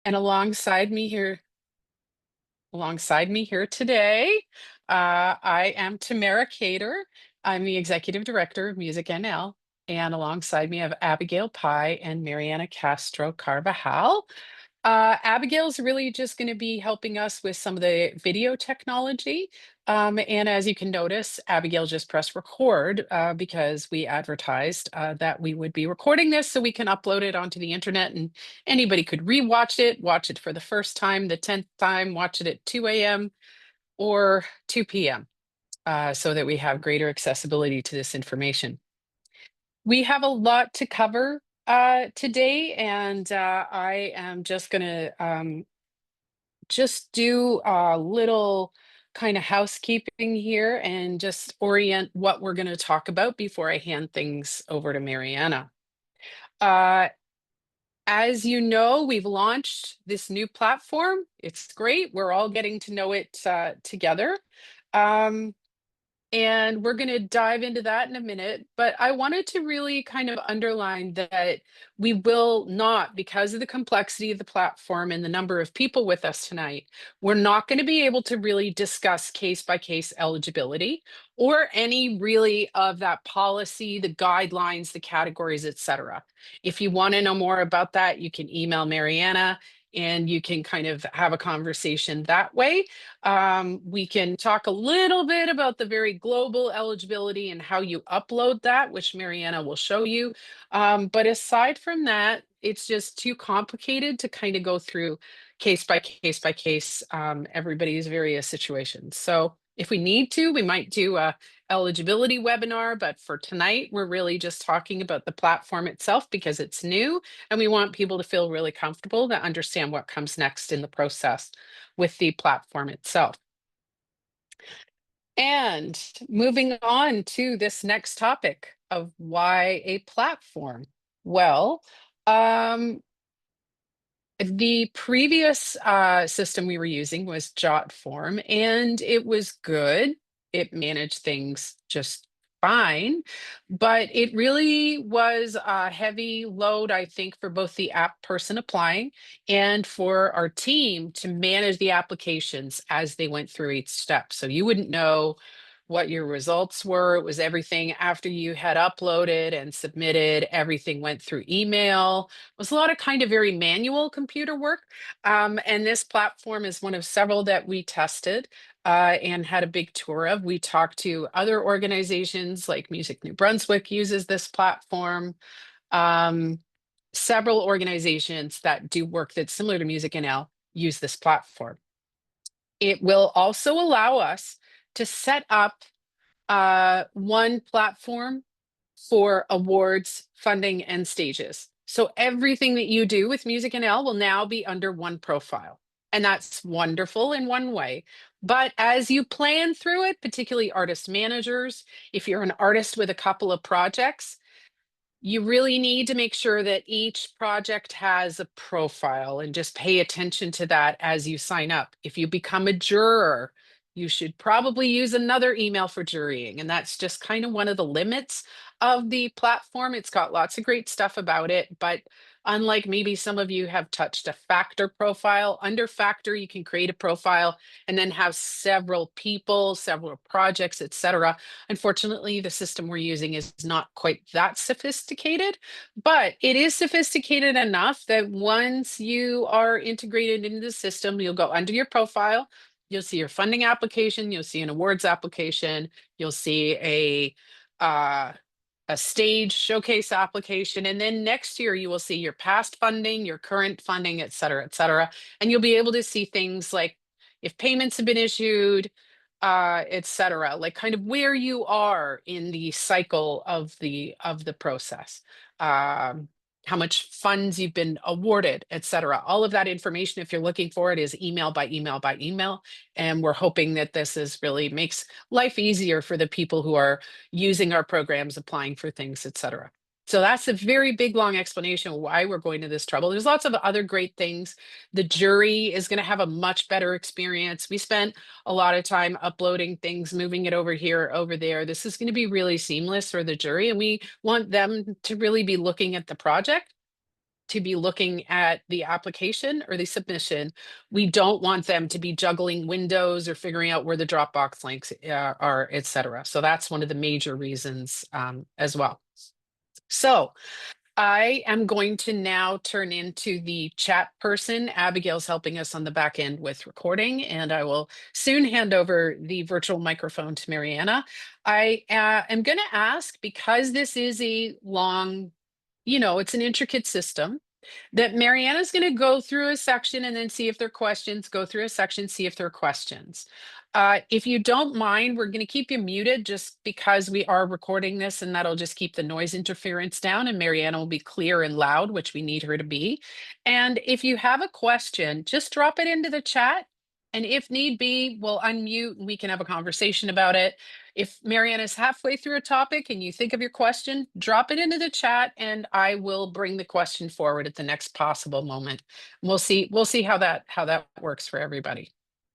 And alongside me here today, I am Tamara Cater. I'm the executive director of MusicNL. And alongside me, I have Abigail Pye and Mariana Castro Carvajal. Abigail's really just going to be helping us with some of the video technology. And as you can notice, Abigail just pressed record because we advertised that we would be recording this so we can upload it onto the internet and anybody could rewatch it, watch it for the first time, the 10th time, watch it at 2 a.m. or 2 p.m. So that we have greater accessibility to this information. We have a lot to cover today, and I am just going to just do a little kind of housekeeping here and just orient what we're going to talk about before I hand things over to Mariana. Uh, as you know, we've launched this new platform. It's great. We're all getting to know it together. Um, And we're going to dive into that in a minute. But I wanted to really kind of underline that we will not, because of the complexity of the platform and the number of people with us tonight, we're not going to be able to really discuss case by case eligibility or any really of that policy, the guidelines, the categories, etc. If you want to know more about that, you can email Mariana and you can kind of have a conversation that way. We can talk a little bit about the very global eligibility and how you upload that, which Mariana will show you. But aside from that, it's just too complicated to kind of go through case by case by case, everybody's various situations. So if we need to, we might do a eligibility webinar, but for tonight, we're really just talking about the platform itself because it's new and we want people to feel really comfortable to understand what comes next in the process with the platform itself. And moving on to this next topic of why a platform. Well, the previous system we were using was JotForm, and it was good. It managed things just fine, but it really was a heavy load, I think, for both the app person applying and for our team to manage the applications as they went through each step. So you wouldn't know what your results were. It was everything after you had uploaded and submitted, everything went through email. It was a lot of kind of very manual computer work. And this platform is one of several that we tested and had a big tour of. We talked to other organizations like Music New Brunswick uses this platform. Several organizations that do work that's similar to MusicNL use this platform. It will also allow us to set up one platform for awards, funding, and stages. So everything that you do with MusicNL will now be under one profile. And that's wonderful in one way. But as you plan through it, particularly artist managers, if you're an artist with a couple of projects, you really need to make sure that each project has a profile and just pay attention to that as you sign up. If you become a juror, you should probably use another email for jurying. And that's just kind of one of the limits of the platform. It's got lots of great stuff about it, but unlike maybe some of you have touched a factor profile, under factor, you can create a profile and then have several people, several projects, etc. Unfortunately, the system we're using is not quite that sophisticated, but it is sophisticated enough that once you are integrated into the system, you'll go under your profile, you'll see your funding application, you'll see an awards application, you'll see a stage showcase application, and then next year you will see your past funding, your current funding, et cetera, et cetera. And you'll be able to see things like if payments have been issued, et cetera, like kind of where you are in the cycle of the process, how much funds you've been awarded, et cetera. All of that information, if you're looking for it, is email by email by email. And we're hoping that this is really makes life easier for the people who are using our programs, applying for things, et cetera. So that's a very big, long explanation of why we're going to this trouble. There's lots of other great things. The jury is going to have a much better experience. We spent a lot of time uploading things, moving it over here, over there. This is going to be really seamless for the jury, and we want them to really be looking at the project to be looking at the application or the submission. We don't want them to be juggling windows or figuring out where the Dropbox links are, et cetera. So that's one of the major reasons as well. So I am going to now turn into the chat person. Abigail's helping us on the back end with recording, and I will soon hand over the virtual microphone to Mariana. I am going to ask, because this is a long, it's an intricate system, that Mariana's going to go through a section and then see if there are questions, go through a section, see if there are questions. If you don't mind, we're going to keep you muted just because we are recording this, and that'll just keep the noise interference down, and Mariana will be clear and loud, which we need her to be. And if you have a question, just drop it into the chat. And if need be, we'll unmute and we can have a conversation about it. If Mariana is halfway through a topic and you think of your question, drop it into the chat and I will bring the question forward at the next possible moment. We'll see how that works for everybody.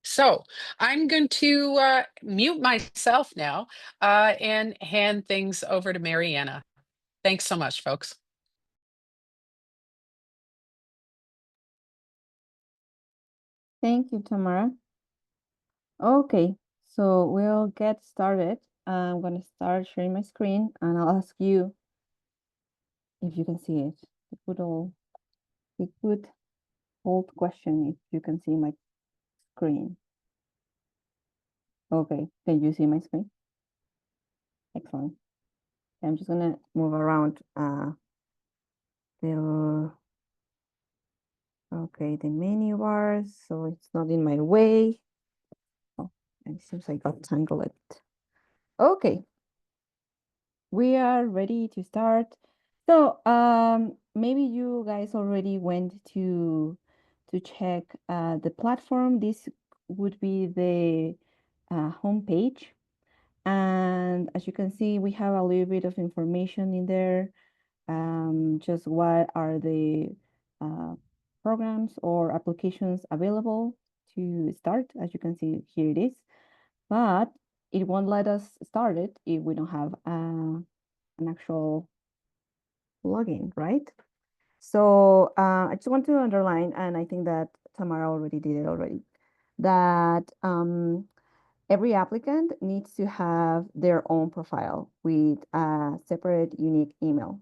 So I'm going to mute myself now and hand things over to Mariana. Thanks so much, folks. Thank you, Tamara. Okay, so we'll get started. I'm going to start sharing my screen and I'll ask you if you can see it. The good old question, if you can see my screen. Okay, can you see my screen? Excellent. I'm just gonna move around the menu bars so it's not in my way. Oh, it seems I got tangled. Okay, we are ready to start. So maybe you guys already went to check the platform. This would be the homepage. And as you can see, we have a little bit of information in there. Just what are the programs or applications available to start. As you can see, here it is. But it won't let us start it if we don't have an actual login, right? So I just want to underline, and I think that Tamara already did it already, that every applicant needs to have their own profile with a separate unique email.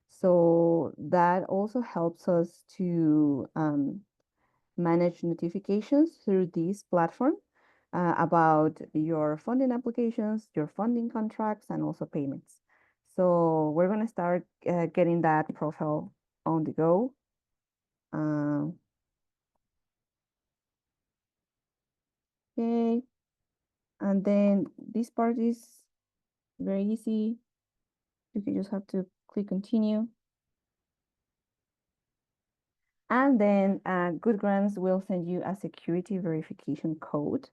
So that also helps us to manage notifications through this platform about your funding applications, your funding contracts, and also payments. So we're going to start getting that profile on the go. Okay. And then this part is very easy. You can just have to click continue. And then Good Grants will send you a security verification code.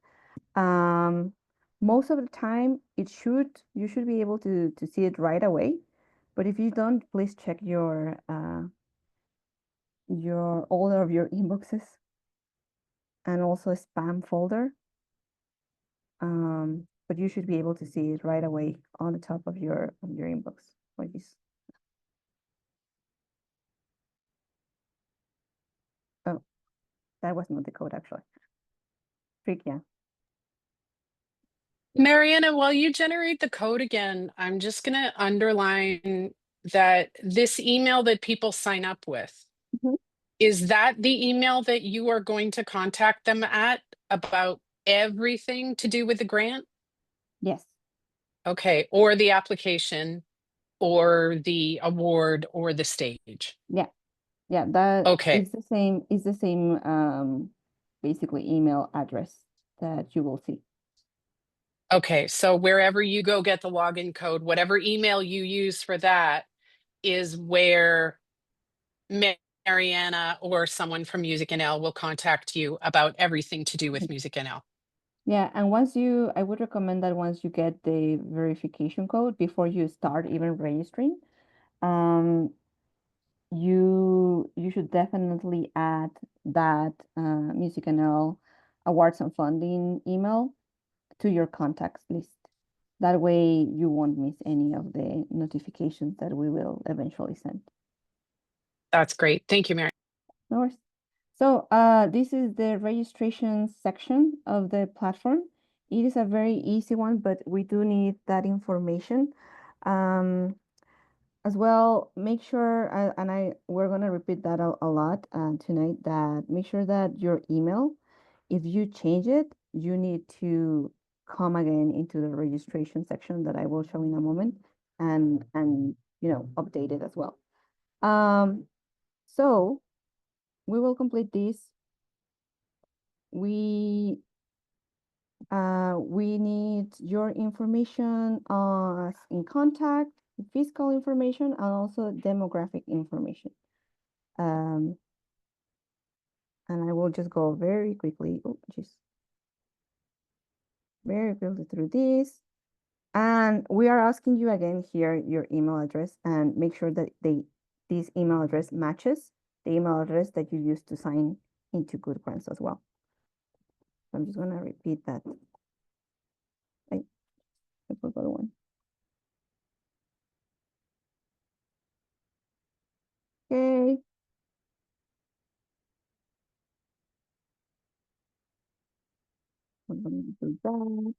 Most of the time, you should be able to see it right away. But if you don't, please check your all of your inboxes and also spam folder. But you should be able to see it right away on the top of your inbox. Oh, that was not the code actually. Yeah. Mariana, while you generate the code again, I'm just going to underline that this email that people sign up with, is that the email that you are going to contact them at about everything to do with the grant? Yes. Okay, or the application, or the award, or the stage? Yeah. Yeah, that Okay. is the same basically email address that you will see. Okay, so wherever you go get the login code, whatever email you use for that is where Mariana or someone from MusicNL will contact you about everything to do with MusicNL. Yeah, and I would recommend that once you get the verification code, before you start even registering, you should definitely add that MusicNL awards and funding email to your contacts list. That way you won't miss any of the notifications that we will eventually send. That's great. Thank you, Mary. No worries. So this is the registration section of the platform. It is a very easy one, but we do need that information. Um, as well, make sure, and we're gonna repeat that a lot tonight, that make sure that your email, if you change it, you need to come again into the registration section that I will show in a moment and update it as well. So we will complete this. We need your information in contact, physical information, and also demographic information. Um, and I will just go very quickly, just very quickly through this. And we are asking you again here your email address, and make sure that this email address matches the email address that you used to sign into Good Grants as well. So I'm just gonna repeat that. I forgot one. Okay. We're gonna do that.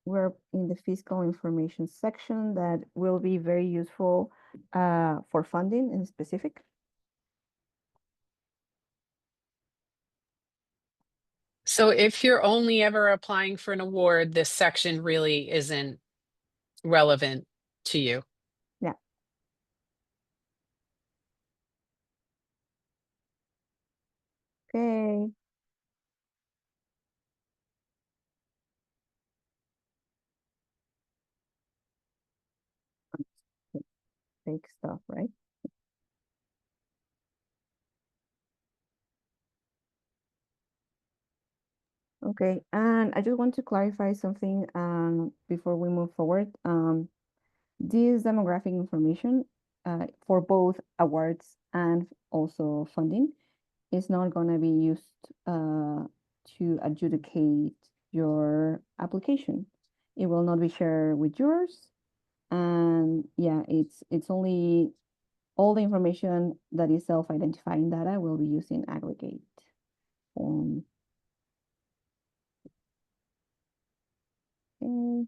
We're in the fiscal information section that will be very useful for funding in specific. So if you're only ever applying for an award, this section really isn't relevant to you. Yeah. Okay. Fake stuff, right? Okay, and I just want to clarify something before we move forward. This demographic information for both awards and also funding is not going to be used to adjudicate your application. It will not be shared with yours. And yeah, it's only all the information that is self-identifying data will be used in aggregate form. Okay.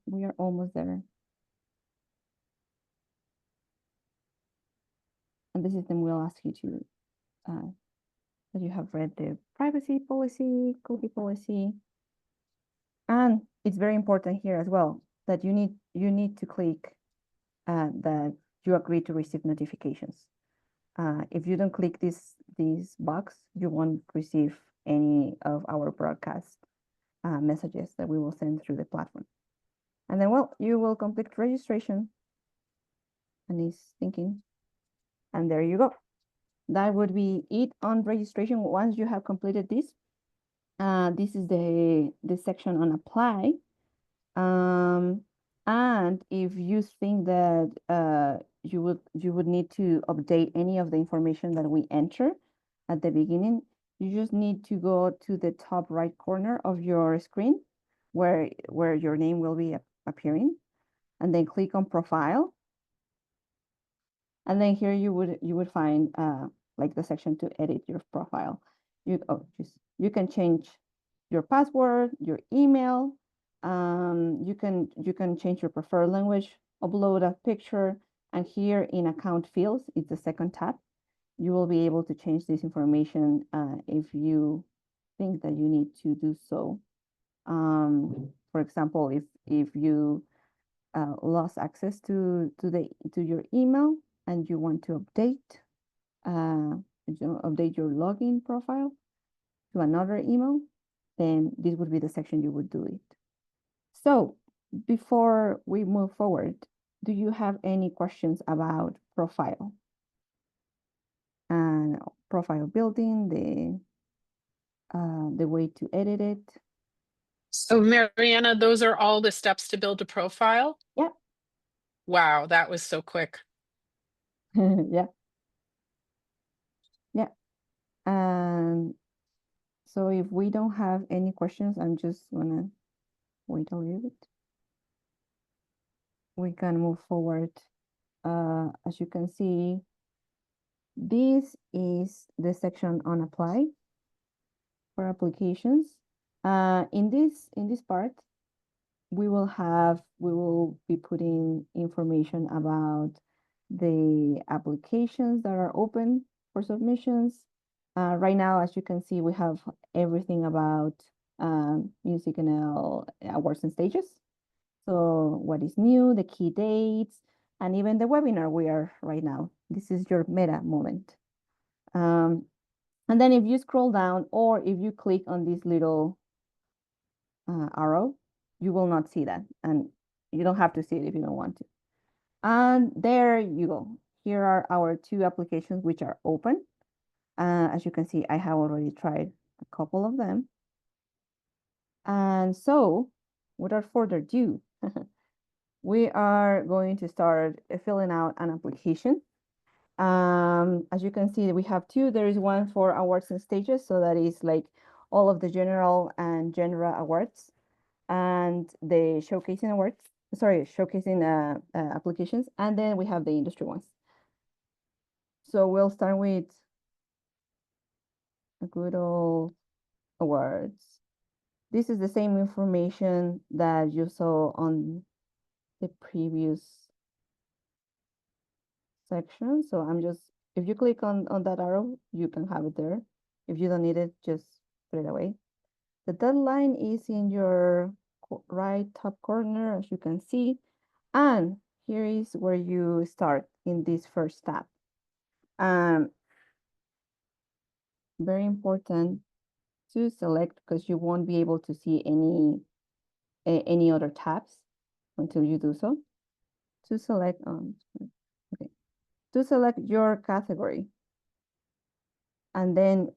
We are almost there. And the system will ask you to that you have read the privacy policy, cookie policy. And it's very important here as well that you need to click that you agree to receive notifications. If you don't click this box, you won't receive any of our broadcast messages that we will send through the platform. And then, well, you will complete registration. And it's thinking, and there you go. That would be it on registration. Once you have completed this, this is the section on apply. And if you think that you would need to update any of the information that we enter at the beginning, you just need to go to the top right corner of your screen where your name will be appearing, and then click on profile. And then here you would find like the section to edit your profile. You can change your password, your email. You can change your preferred language, upload a picture, and here in account fields, it's the second tab. You will be able to change this information if you think that you need to do so. For example, if you lost access to your email and you want to uh, update your login profile to another email, then this would be the section you would do it. So before we move forward, do you have any questions about profile and profile building, the way to edit it? So Mariana, those are all the steps to build a profile? Yeah. Wow, that was so quick. Yeah. Yeah. And so if we don't have any questions, I'm just gonna wait a little bit. we can move forward. As you can see, this is the section on apply for applications. In this part, we will be putting information about the applications that are open for submissions. Right now, as you can see, we have everything about MusicNL awards and stages. So what is new, the key dates, and even the webinar we are right now. This is your meta moment. And then if you scroll down or if you click on this little arrow, you will not see that. And you don't have to see it if you don't want to. And there you go. Here are our two applications which are open. As you can see, I have already tried a couple of them. And so, without further ado, we are going to start filling out an application. As you can see, we have two. There is one for awards and stages. So that is like all of the general and genre awards and the showcasing awards, sorry, showcasing applications. And then we have the industry ones. So we'll start with a good old awards. This is the same information that you saw on the previous section. So I'm just, if you click on that arrow, you can have it there. If you don't need it, just put it away. The deadline is in your right top corner, as you can see. And here is where you start in this first tab. Very important to select because you won't be able to see any other tabs until you do so. To select okay, to select your category, and then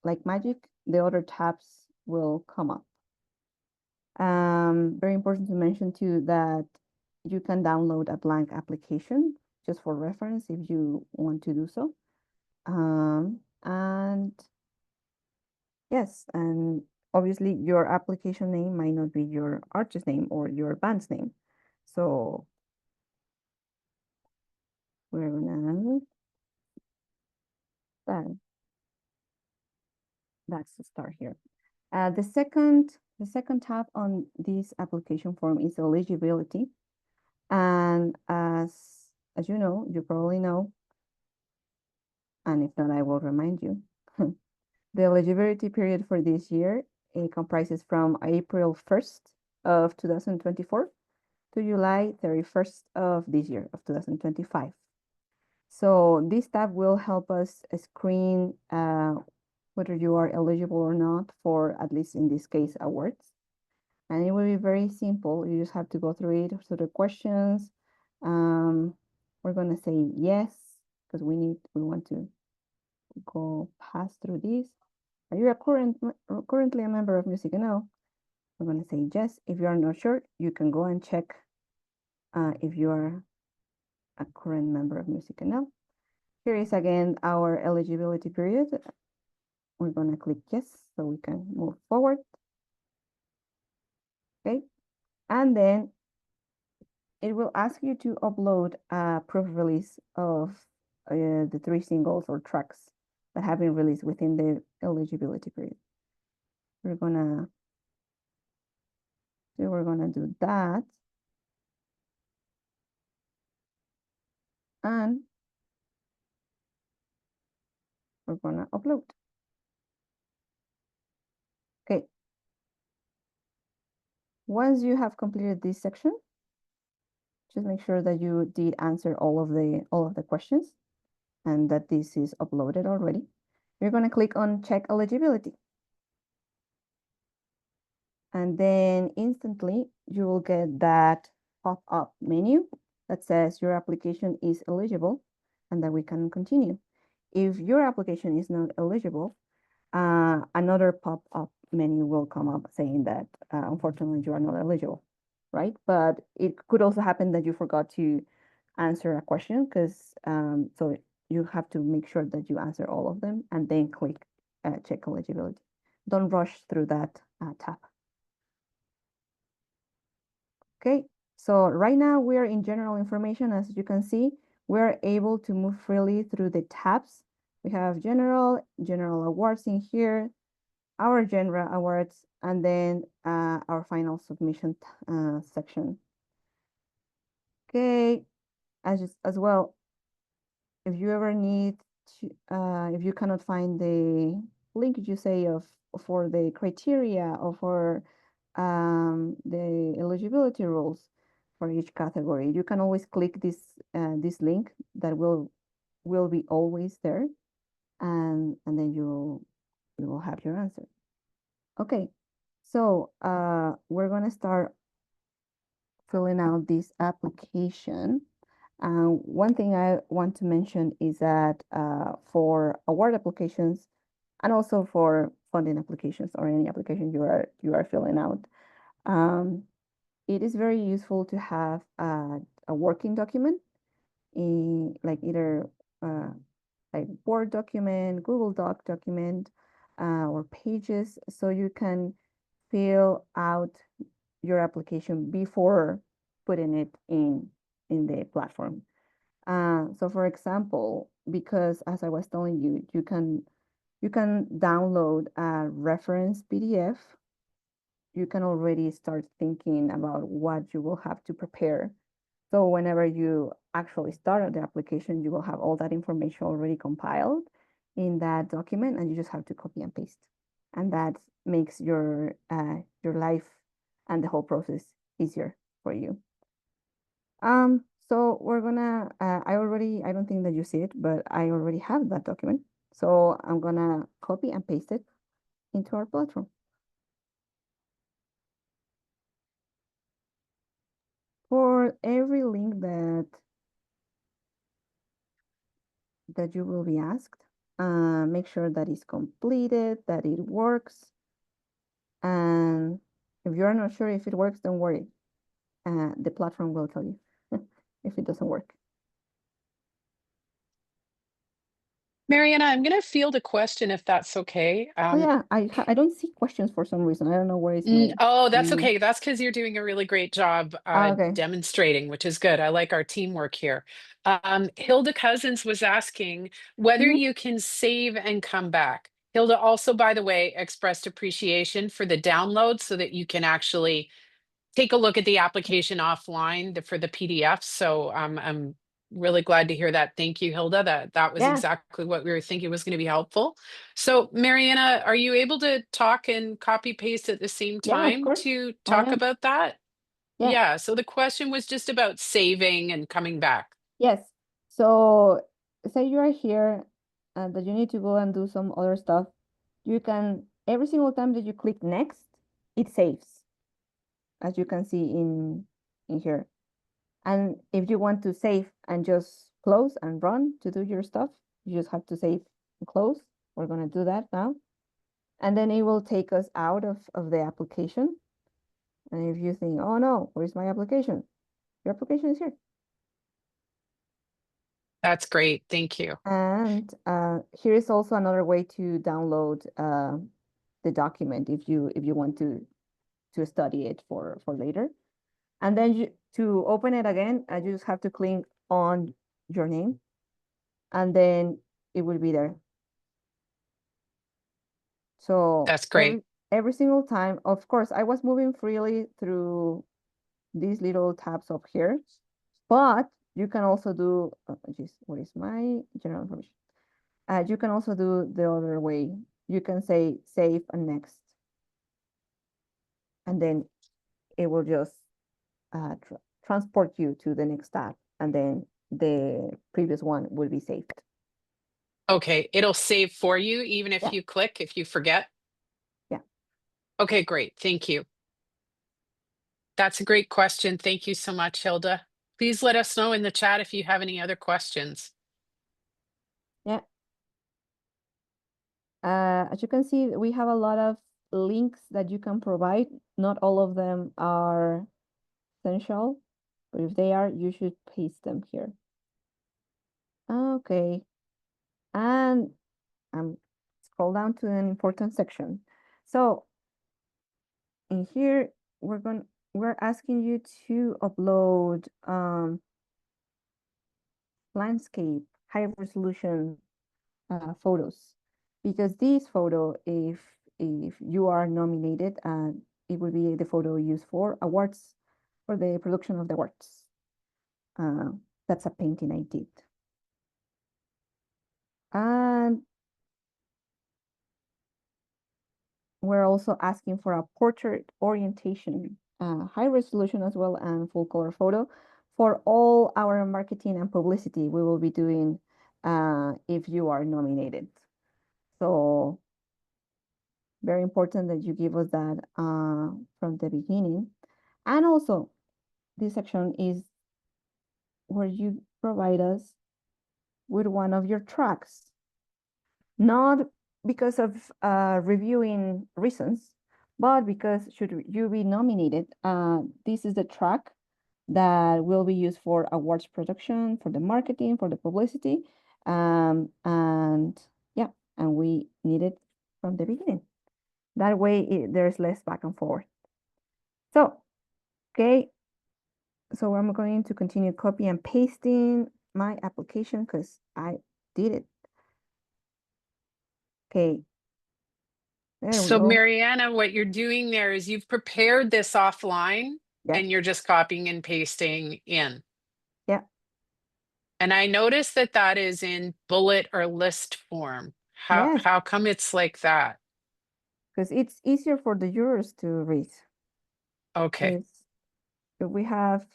like magic, the other tabs will come up. Very important to mention too that you can download a blank application just for reference if you want to do so. And yes, and obviously your application name might not be your artist name or your band's name. So we're gonna that that's the start here. The second tab on this application form is eligibility. And as you know, you probably know, and if not, I will remind you. The eligibility period for this year, it comprises from April 1st of 2024 to July 31st of this year, of 2025. So this tab will help us screen whether you are eligible or not for, at least in this case, awards. And it will be very simple. You just have to go through it, through the questions. We're gonna say yes, because we want to go past through this. Are you currently a member of MusicNL? We're gonna say yes. If you are not sure, you can go and check if you are a current member of MusicNL. Here is again our eligibility period. We're gonna click yes, so we can move forward. Okay, and then it will ask you to upload a proof release of the 3 singles or tracks that have been released within the eligibility period. We're gonna do that. And we're gonna upload. Okay. Once you have completed this section, just make sure that you did answer all of the questions and that this is uploaded already. You're gonna click on check eligibility. And then instantly you will get that pop-up menu that says your application is eligible and that we can continue. If your application is not eligible, another pop-up menu will come up saying that unfortunately you are not eligible, right? But it could also happen that you forgot to answer a question because so you have to make sure that you answer all of them and then click check eligibility. Don't rush through that tab. Okay, So right now we're in general information. As you can see, we're able to move freely through the tabs. We have general awards in here, our genre awards, and then our final submission section. Okay, as well, if you ever need to, if you cannot find the link you say of for the criteria or for the eligibility rules for each category, you can always click this link that will be always there, and then you will have your answer. Okay, so we're gonna start filling out this application. One thing I want to mention is that for award applications and also for funding applications or any application you are filling out, um, it is very useful to have a working document in like either uh, like Word document, Google Doc document, or Pages, so you can fill out your application before putting it in the platform. So for example, because as I was telling you, you can download a reference PDF. You can already start thinking about what you will have to prepare. So whenever you actually start the application, you will have all that information already compiled in that document, and you just have to copy and paste. And that makes your life and the whole process easier for you. So we're gonna, I don't think that you see it, but I already have that document. So I'm gonna copy and paste it into our platform. For every link that you will be asked, make sure that it's completed, that it works. And if you're not sure if it works, don't worry. The platform will tell you if it doesn't work. Mariana, I'm going to field a question if that's okay. Oh yeah, I don't see questions for some reason. I don't know where is my Oh, that's screen. okay. That's because you're doing a really great job Okay. demonstrating, which is good. I like our teamwork here. Hilda Cousins was asking whether Mhm. you can save and come back. Hilda also, by the way, expressed appreciation for the download so that you can actually take a look at the application offline for the PDF. So I'm really glad to hear that. Thank you, Hilda. That was Yeah, exactly what we were thinking was going to be helpful. So Mariana, are you able to talk and copy paste at the same yeah, of time course. to I talk am. about that? Yeah. Yeah. So the question was just about saving and coming back. Yes. So say you are here and that you need to go and do some other stuff. You can, every single time that you click next, it saves, as you can see in here. And if you want to save and just close and run to do your stuff, you just have to save and close. We're gonna do that now. And then it will take us out of the application. And if you think, oh no, where's my application? Your application is here. That's great. Thank you. And here is also another way to download the document if you want to study it for later. And then to open it again, you just have to click on your name, and then it will be there. So That's great. every single time, of course, I was moving freely through these little tabs up here, but you can also do, geez, what is my general information? You can also do the other way. You can say save and next, and then it will just transport you to the next tab, and then the previous one will be saved. Okay. It'll save for you, even if Yeah, you click, if you forget. yeah, Okay, great. Thank you. That's a great question. Thank you so much, Hilda. Please let us know in the chat if you have any other questions. yeah. As you can see, we have a lot of links that you can provide. Not all of them are essential, but if they are, you should paste them here. Okay, and scroll down to an important section. So in here, we're going we're asking you to upload landscape, high resolution photos, because this photo, if you are nominated, it will be the photo used for awards, for the production of the awards. That's a painting I did. And we're also asking for a portrait orientation, high resolution as well, and full color photo for all our marketing and publicity we will be doing if you are nominated. So very important that you give us that from the beginning. And also, this section is where you provide us with one of your tracks, not because of reviewing reasons, but because should you be nominated, this is the track that will be used for awards production, for the marketing, for the publicity, and yeah, and we need it from the beginning. That way, there's less back and forth. So, okay, so I'm going to continue copy and pasting my application because I did it. Okay, there we So, go. Mariana, what you're doing there is you've prepared this offline Yeah, and you're just copying and pasting in. yeah, And I noticed that that is in bullet or list form. yes, How come it's like that? because it's easier for the jurors to read. Okay. Because if we have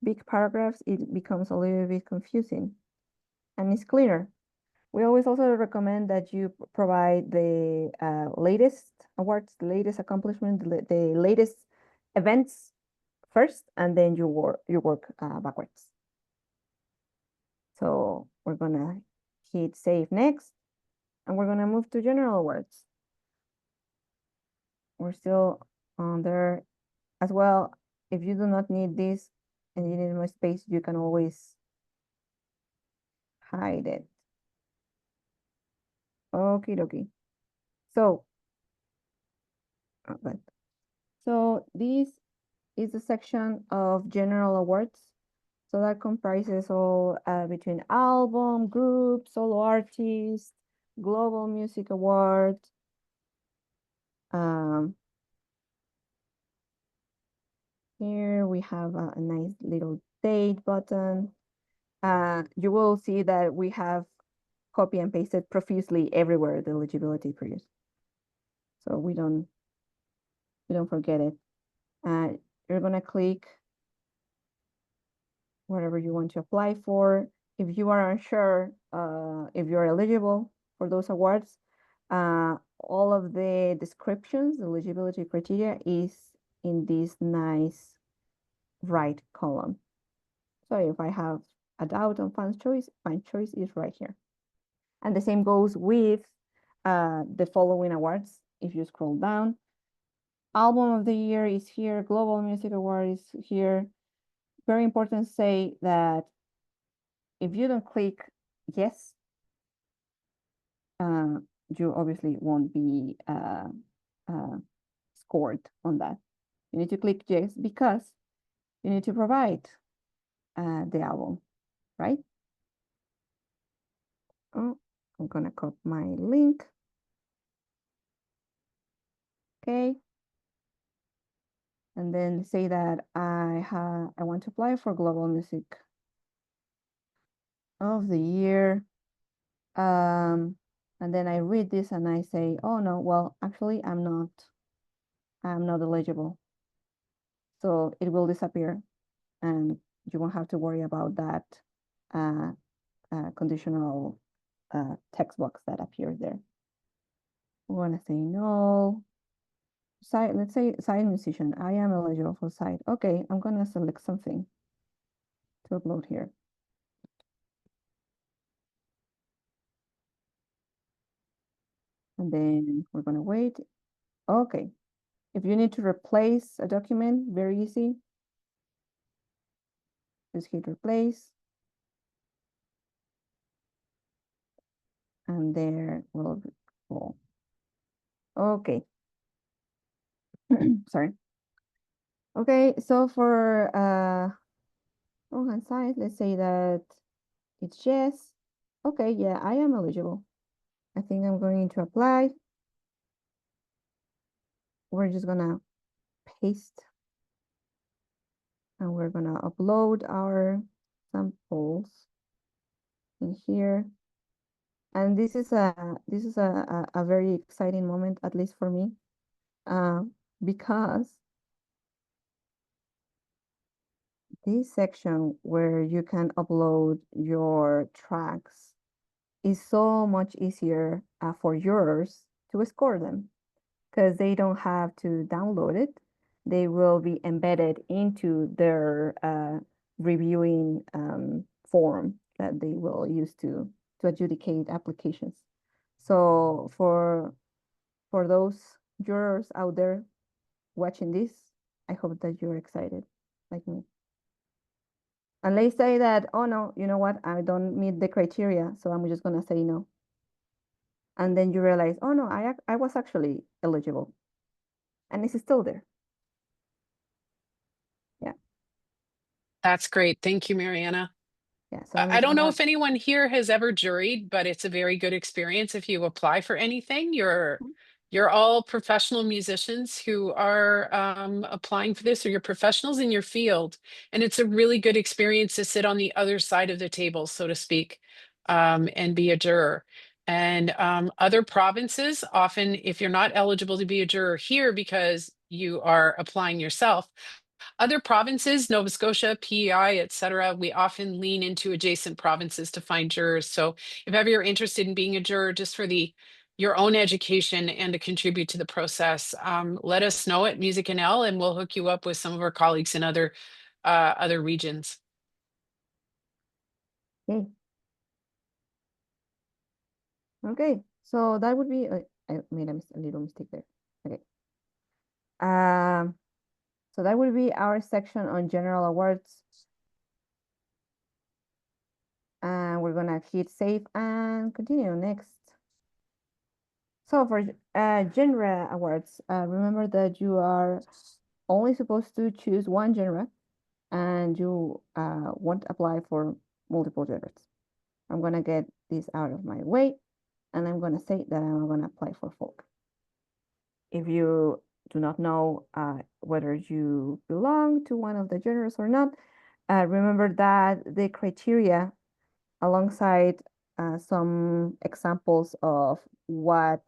big paragraphs, it becomes a little bit confusing and it's clearer. We always also recommend that you provide the latest awards, the latest accomplishments, the latest events first, and then you work backwards. So we're gonna hit save next, and we're gonna move to general awards. We're still on there as well. If you do not need this and you need more space, you can always hide it. Okie dokie. So, but so this is a section of general awards. So that comprises all between album, group, solo artist, global music award. Um, Here we have a nice little date button. You will see that we have copy and pasted profusely everywhere the eligibility period. So we don't forget it. You're gonna click whatever you want to apply for. If you are unsure if you're eligible for those awards, all of the descriptions, the eligibility criteria is in this nice right column. So if I have a doubt on fan choice is right here. And the same goes with the following awards. If you scroll down, Album of the Year is here, Global Music Award is here. Very important to say that if you don't click yes, uh, you obviously won't be uh, scored on that. You need to click yes because you need to provide the album, right? Oh, I'm gonna copy my link. Okay. And then say that I want to apply for Global Music of the Year. And then I read this and I say, oh no, well, actually I'm not eligible. So it will disappear and you won't have to worry about that uh, conditional text box that appears there. We want to say no. Side, let's say side musician. I am eligible for side. Okay, I'm gonna select something to upload here. And then we're gonna wait. Okay. If you need to replace a document, very easy. Just hit replace. And there will go. Okay. Sorry. Okay, so for wrong hand side, let's say that it's yes. Okay, yeah, I am eligible. I think I'm going to apply. We're just gonna paste and we're gonna upload our samples in here. And this is a very exciting moment, at least for me, uh, because this section where you can upload your tracks is so much easier for jurors to score them because they don't have to download it. They will be embedded into their reviewing form that they will use to adjudicate applications. So for those jurors out there watching this, I hope that you're excited like me. And they say that, oh no, you know what? I don't meet the criteria, so I'm just gonna say no. And then you realize, oh no, I was actually eligible, and it's still there. Yeah, That's great. Thank you, Mariana. yeah. So I'm I just don't know gonna. if anyone here has ever juried, but it's a very good experience if you apply for anything. You're all professional musicians who are applying for this, or you're professionals in your field, and it's a really good experience to sit on the other side of the table, so to speak, and be a juror. And other provinces, often, if you're not eligible to be a juror here because you are applying yourself, other provinces, Nova Scotia, PEI, et cetera, we often lean into adjacent provinces to find jurors. So if ever you're interested in being a juror just for your own education and to contribute to the process, let us know at MusicNL and we'll hook you up with some of our colleagues in other regions. Okay, okay. So that would be. I made a little mistake there. Okay. Um. So that would be our section on general awards, and we're gonna hit save and continue next. So for genre awards, remember that you are only supposed to choose one genre and you won't apply for multiple genres. I'm gonna get this out of my way and I'm gonna say that I'm gonna apply for folk. If you do not know whether you belong to one of the genres or not, remember that the criteria alongside some examples of what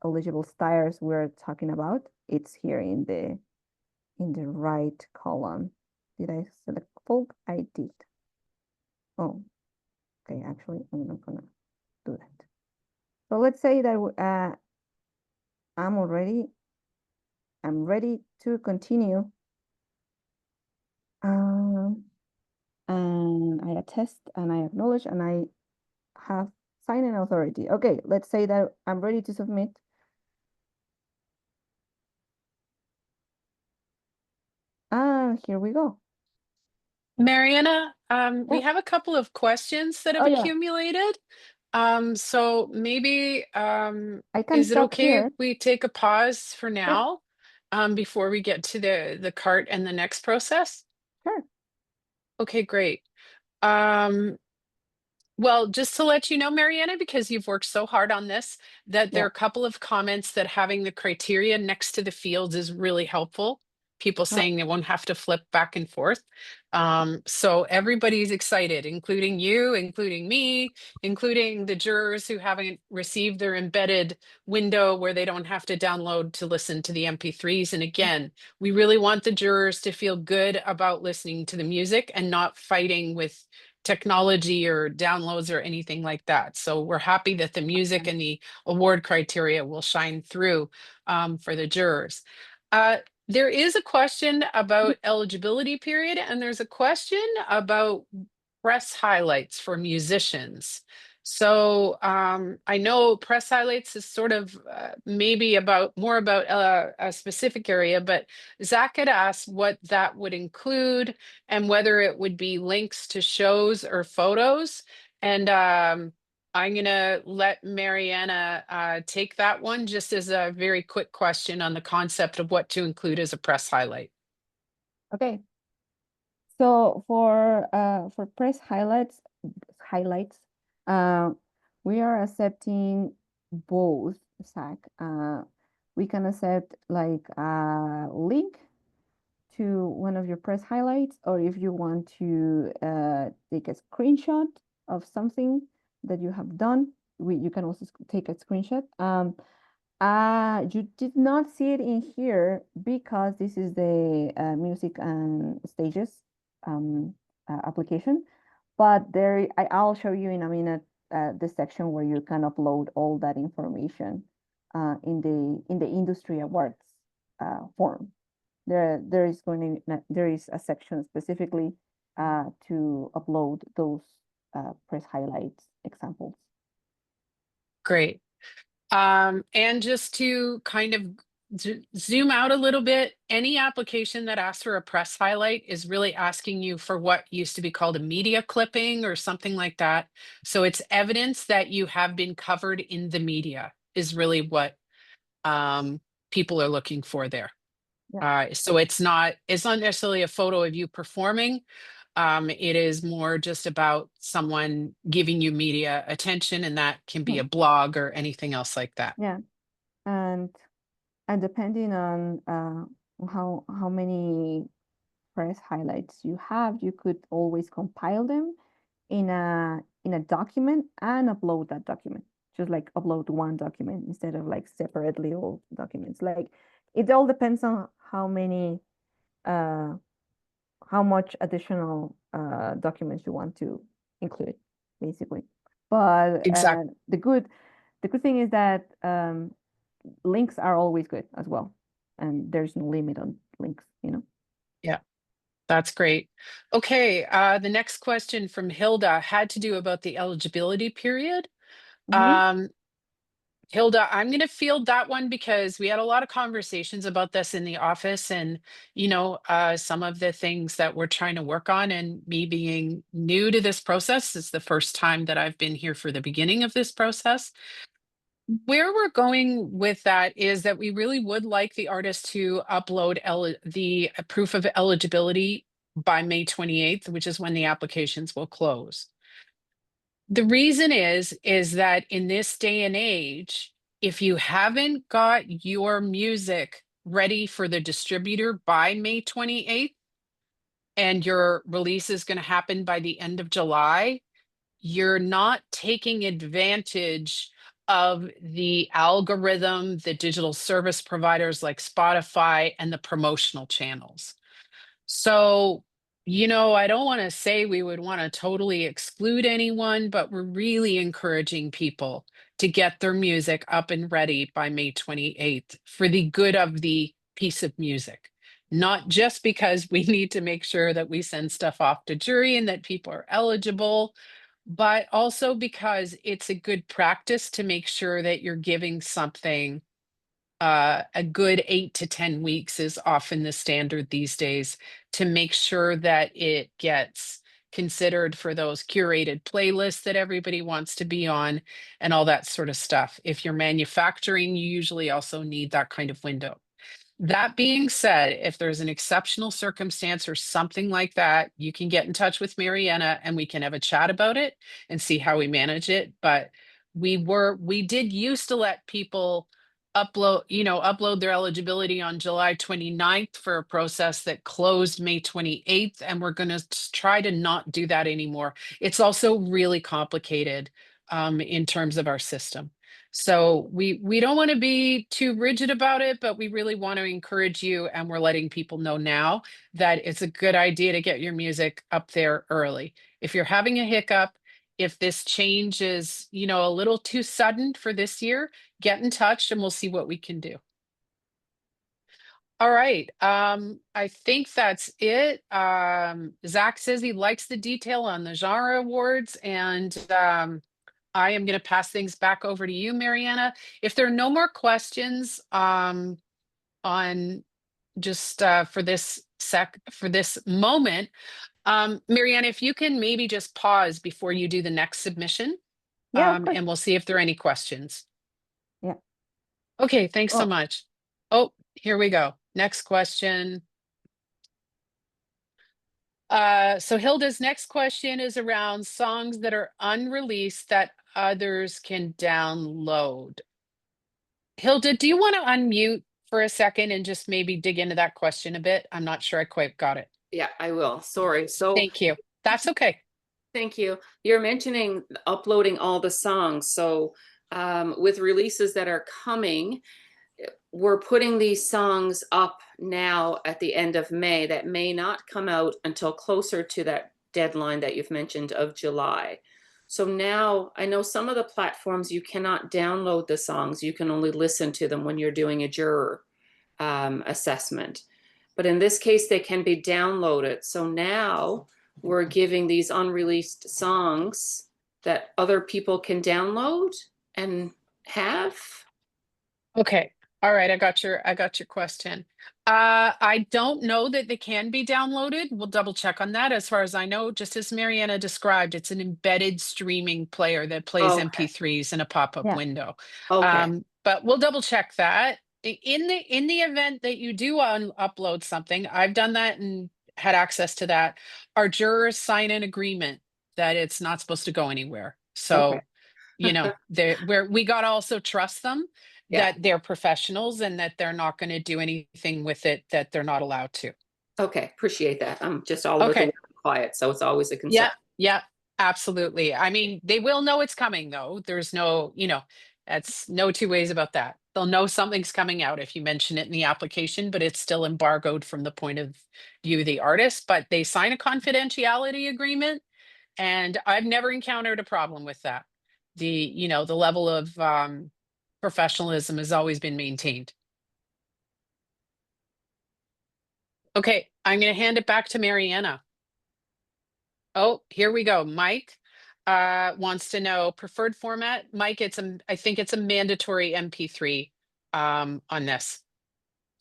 eligible styles we're talking about, it's here in the right column. Did I select folk? I did. Oh, okay. Actually, I'm not gonna do that. So let's say that I'm already I'm ready to continue. Um, and I attest and I acknowledge and I have signing authority. Okay, let's say that I'm ready to submit. Ah, here we go. Mariana, Yeah. we have a couple of questions that have Oh yeah, accumulated. So maybe I can is it stop okay if here. we take a pause for Sure, now before we get to the cart and the next process? sure. Okay, great. Um, well, just to let you know, Mariana, because you've worked so hard on this, that there Yeah. are a couple of comments that having the criteria next to the fields is really helpful. People Oh, saying they won't have to flip back and forth. So everybody's excited, including you, including me, including the jurors who haven't received their embedded window where they don't have to download to listen to the MP3s. And again, we really want the jurors to feel good about listening to the music and not fighting with technology or downloads or anything like that. So we're happy that the music and the award criteria will shine through for the jurors. Uh, there is a question about eligibility period, and there's a question about press highlights for musicians. So I know press highlights is sort of maybe about more about a specific area, but Zach had asked what that would include and whether it would be links to shows or photos. And I'm gonna let Mariana take that one just as a very quick question on the concept of what to include as a press highlight. Okay. So for press highlights, uh, we are accepting both, Zach. We can accept like a link to one of your press highlights, or if you want to take a screenshot of something that you have done, you can also take a screenshot. You did not see it in here because this is the music and stages um, application. But I'll show you in a minute the section where you can upload all that information in the industry awards form. There is a section specifically to upload those press highlights examples. Great. And just to kind of zoom out a little bit, any application that asks for a press highlight is really asking you for what used to be called a media clipping or something like that. So it's evidence that you have been covered in the media is really what people are looking for there. Yeah. So it's not necessarily a photo of you performing. It is more just about someone giving you media attention, and that can be Mhm. a blog or anything else like that. Yeah. And depending on how many press highlights you have, you could always compile them in a document and upload that document. Just like upload one document instead of like separately all documents. Like it all depends on uh how much additional documents you want to include, basically. But Exactly. the good thing is that links are always good as well, and there's no limit on links, you know. Yeah, that's great. Okay, the next question from Hilda had to do about the eligibility period. Hmm. Um, Hilda, I'm going to field that one because we had a lot of conversations about this in the office, and some of the things that we're trying to work on. And me being new to this process, is the first time that I've been here for the beginning of this process. Where we're going with that is that we really would like the artist to upload the proof of eligibility by May 28th, which is when the applications will close. The reason is that in this day and age, if you haven't got your music ready for the distributor by May 28th and your release is going to happen by the end of July, you're not taking advantage of the algorithm, the digital service providers like Spotify, and the promotional channels. So, I don't want to say we would want to totally exclude anyone, but we're really encouraging people to get their music up and ready by May 28th for the good of the piece of music. Not just because we need to make sure that we send stuff off to jury and that people are eligible, but also because it's a good practice to make sure that you're giving something a good 8 to 10 weeks is often the standard these days to make sure that it gets considered for those curated playlists that everybody wants to be on and all that sort of stuff. If you're manufacturing, you usually also need that kind of window. That being said, if there's an exceptional circumstance or something like that, you can get in touch with Mariana and we can have a chat about it and see how we manage it. But we did used to let people upload their eligibility on July 29th for a process that closed May 28th. And we're going to try to not do that anymore. It's also really complicated in terms of our system. So we don't want to be too rigid about it, but we really want to encourage you, and we're letting people know now that it's a good idea to get your music up there early. If you're having a hiccup, if this change is, a little too sudden for this year, get in touch and we'll see what we can do. All right. I think that's it. Zach says he likes the detail on the genre awards, and I am going to pass things back over to you, Mariana. If there are no more questions on just for this moment, Mariana, if you can maybe just pause before you do the next submission, Yeah, of course. and we'll see if there are any questions. Yeah. Okay, thanks so Oh, much. Oh, here we go. Next question. So Hilda's next question is around songs that are unreleased that others can download. Hilda, do you want to unmute for a second and just maybe dig into that question a bit? I'm not sure I quite got it. Yeah, I will. Sorry. So Thank you. That's okay. thank you. You're mentioning uploading all the songs. So with releases that are coming, we're putting these songs up now at the end of May that may not come out until closer to that deadline that you've mentioned of July. So now I know some of the platforms you cannot download the songs, you can only listen to them when you're doing a juror assessment. But in this case, they can be downloaded. So now we're giving these unreleased songs that other people can download and have. Okay. All right, I got your question. I don't know that they can be downloaded. We'll double check on that. As far as I know, just as Mariana described, it's an embedded streaming player that plays Okay. MP3s in a pop-up Yeah. window. Okay. But we'll double check that. In the event that you do upload something, I've done that and had access to that. Our jurors sign an agreement that it's not supposed to go anywhere. Okay. So we got to also trust them Yeah. that they're professionals and that they're not going to do anything with it that they're not allowed to. Okay. Appreciate that. I'm just all about the Okay. word quiet, so it's always a concern. Yeah. Yeah. Absolutely. I mean, they will know it's coming though. There's no, that's no two ways about that. They'll know something's coming out if you mention it in the application, but it's still embargoed from the point of view of the artist. But they sign a confidentiality agreement, and I've never encountered a problem with that. The level of professionalism has always been maintained. Okay, I'm going to hand it back to Mariana. Oh, here we go. Mike wants to know preferred format. Mike, I think it's a mandatory MP3 on this.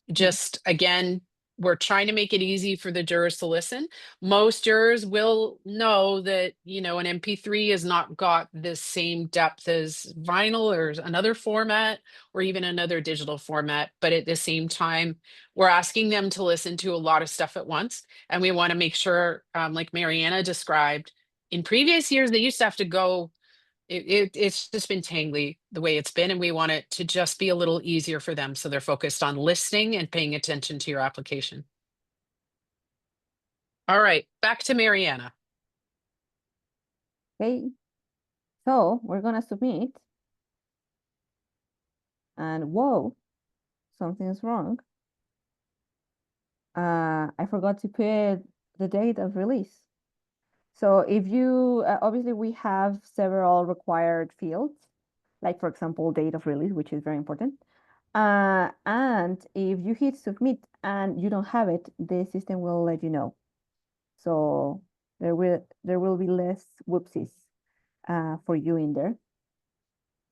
Just again, we're trying to make it easy for the jurors to listen. Most jurors will know that, an MP3 has not got the same depth as vinyl or another format or even another digital format. But at the same time, we're asking them to listen to a lot of stuff at once. And we want to make sure, like Mariana described, in previous years, they used to have to go it's just been tangly the way it's been, and we want it to just be a little easier for them so they're focused on listening and paying attention to your application. All right, back to Mariana. Okay. So we're gonna submit. And whoa, something's wrong. I forgot to put the date of release. So if you, obviously we have several required fields, like for example, date of release, which is very important. And if you hit submit and you don't have it, the system will let you know. So there will be less whoopsies for you in there.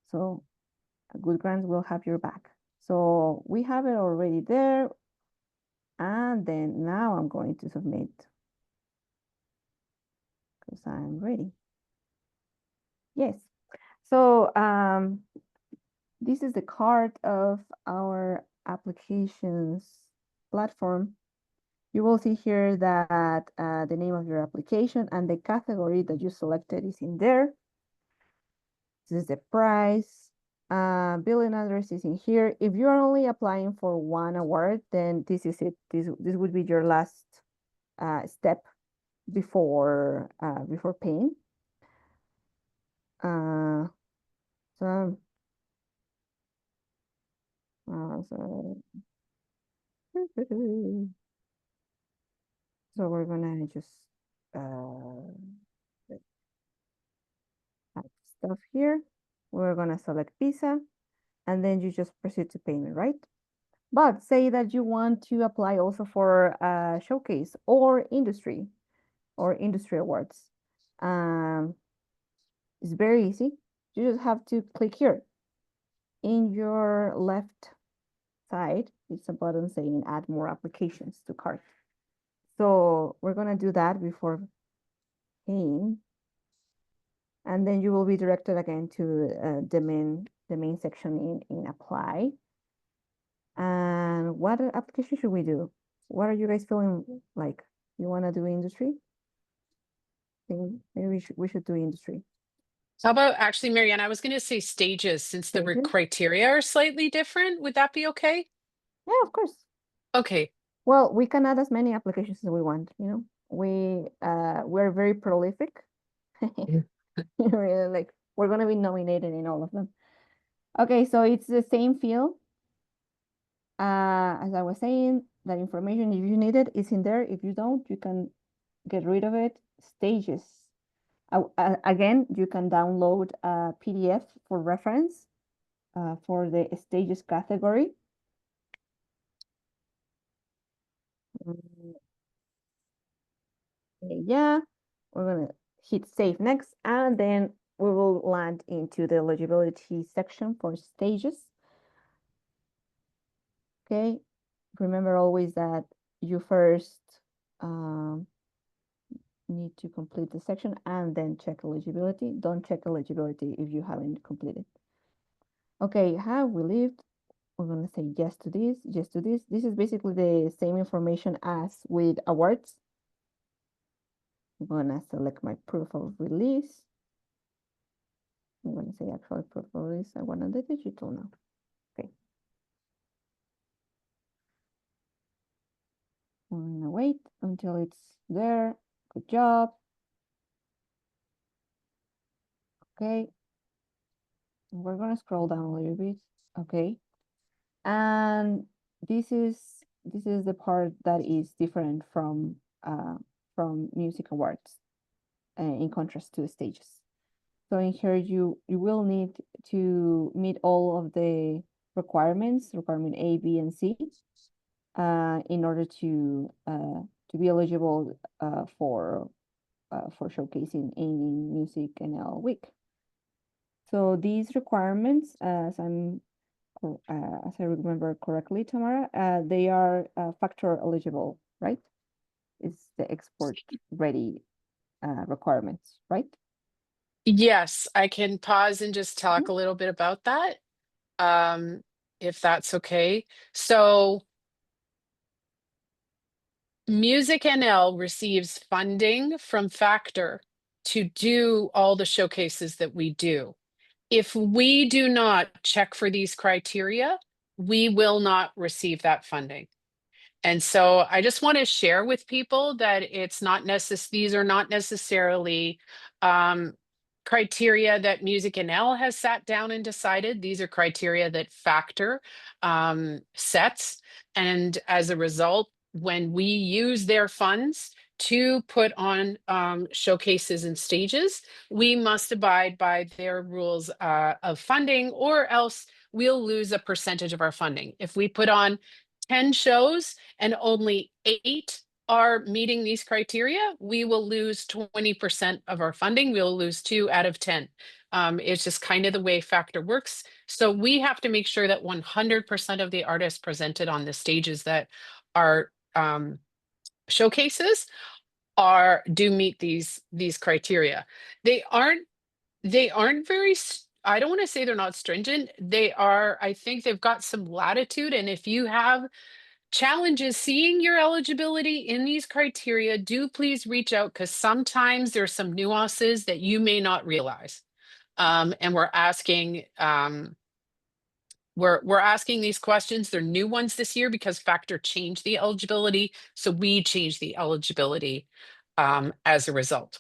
So Good Grants will have your back. So we have it already there. And then now I'm going to submit because I'm ready. Yes. So this is the card of our applications platform. You will see here that the name of your application and the category that you selected is in there. This is the price. Billing address is in here. If you're only applying for one award, then this is it. This would be your last step before paying. So, so so we're gonna just add stuff here. We're gonna select Visa, and then you just proceed to payment, right? But say that you want to apply also for a showcase or industry awards. It's very easy. You just have to click here. In your left side, it's a button saying add more applications to cart. So we're gonna do that before paying. And then you will be directed again to the main section in apply. And what application should we do? What are you guys feeling like? You want to do industry? think maybe we should do industry. How about actually, Marianne, I was going to say stages since the Stages? criteria are slightly different. Would that be okay? Yeah, of course. Okay. Well, we can add as many applications as we want, you know. We're very prolific. Really, like we're gonna be nominated in all of them. Okay, so it's the same field. As I was saying, that information, if you need it, is in there. If you don't, you can get rid of it. Stages. Again, you can download a PDF for reference for the stages category. Yeah, we're gonna hit save next, and then we will land into the eligibility section for stages. Okay, remember always that you first need to complete the section and then check eligibility. Don't check eligibility if you haven't completed. Okay, have we lived? We're gonna say yes to this, yes to this. This is basically the same information as with awards. I'm gonna select my proof of release. I'm gonna say actual proof of release. I want the digital now. Okay. We're gonna wait until it's there. Good job. Okay. We're gonna scroll down a little bit. Okay. And this is the part that is different from music awards in contrast to the stages. So in here you will need to meet all of the requirements, requirement A, B, and C, in order to be eligible for showcasing in MusicNL Week. So these requirements, as I remember correctly, Tamara, they are factor eligible, right? It's the export ready requirements, right? Yes, I can pause and just talk Mhm. a little bit about that, if that's okay. So MusicNL receives funding from Factor to do all the showcases that we do. If we do not check for these criteria, we will not receive that funding. And so I just want to share with people that it's not these are not necessarily criteria that MusicNL has sat down and decided. These are criteria that Factor sets. And as a result, when we use their funds to put on showcases and stages, we must abide by their rules of funding, or else we'll lose a percentage of our funding. If we put on 10 shows and only 8 are meeting these criteria, we will lose 20% of our funding. We'll lose 2 out of 10. It's just kind of the way Factor works. So we have to make sure that 100% of the artists presented on the stages that are showcases do meet these criteria. They aren't very I don't want to say they're not stringent. They are, I think they've got some latitude, and if you have challenges seeing your eligibility in these criteria, do please reach out, because sometimes there's some nuances that you may not realize. And we're asking these questions. They're new ones this year because Factor changed the eligibility, so we changed the eligibility as a result.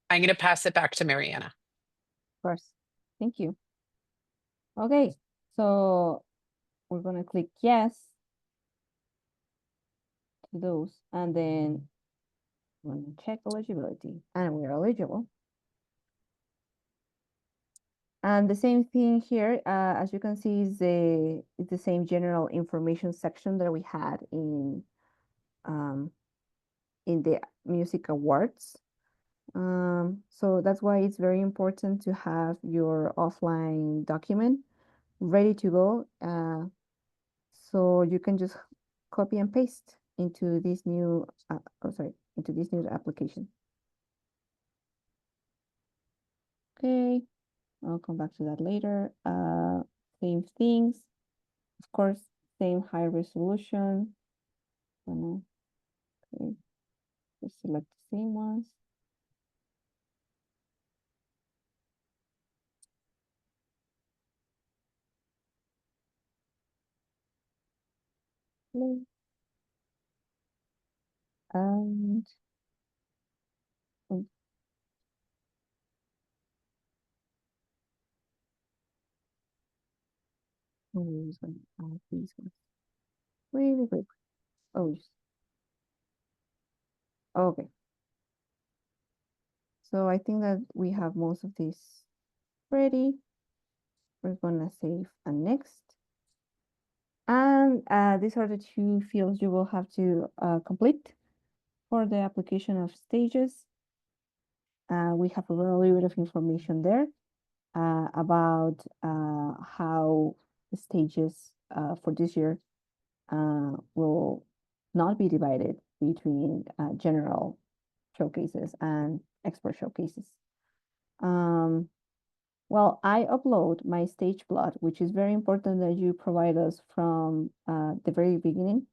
I'm going to pass it back to Mariana. Of course. Thank you. Okay, so we're gonna click yes to those, and then we're gonna check eligibility, and we're eligible. And the same thing here, as you can see, is the same general information section that we had in the music awards. So that's why it's very important to have your offline document ready to go. So you can just copy and paste into this new, into this new application. Okay, I'll come back to that later. Same things, of course, same high resolution. Okay, just select the same ones. And oh, who's going to add these ones really quick? Oh, okay. So I think that we have most of these ready. We're gonna save and next. And these are the two fields you will have to complete for the application of stages. We have a little bit of information there about how the stages for this year will not be divided between general showcases and expert showcases. Well, I upload my stage plot, which is very important that you provide us from the very beginning.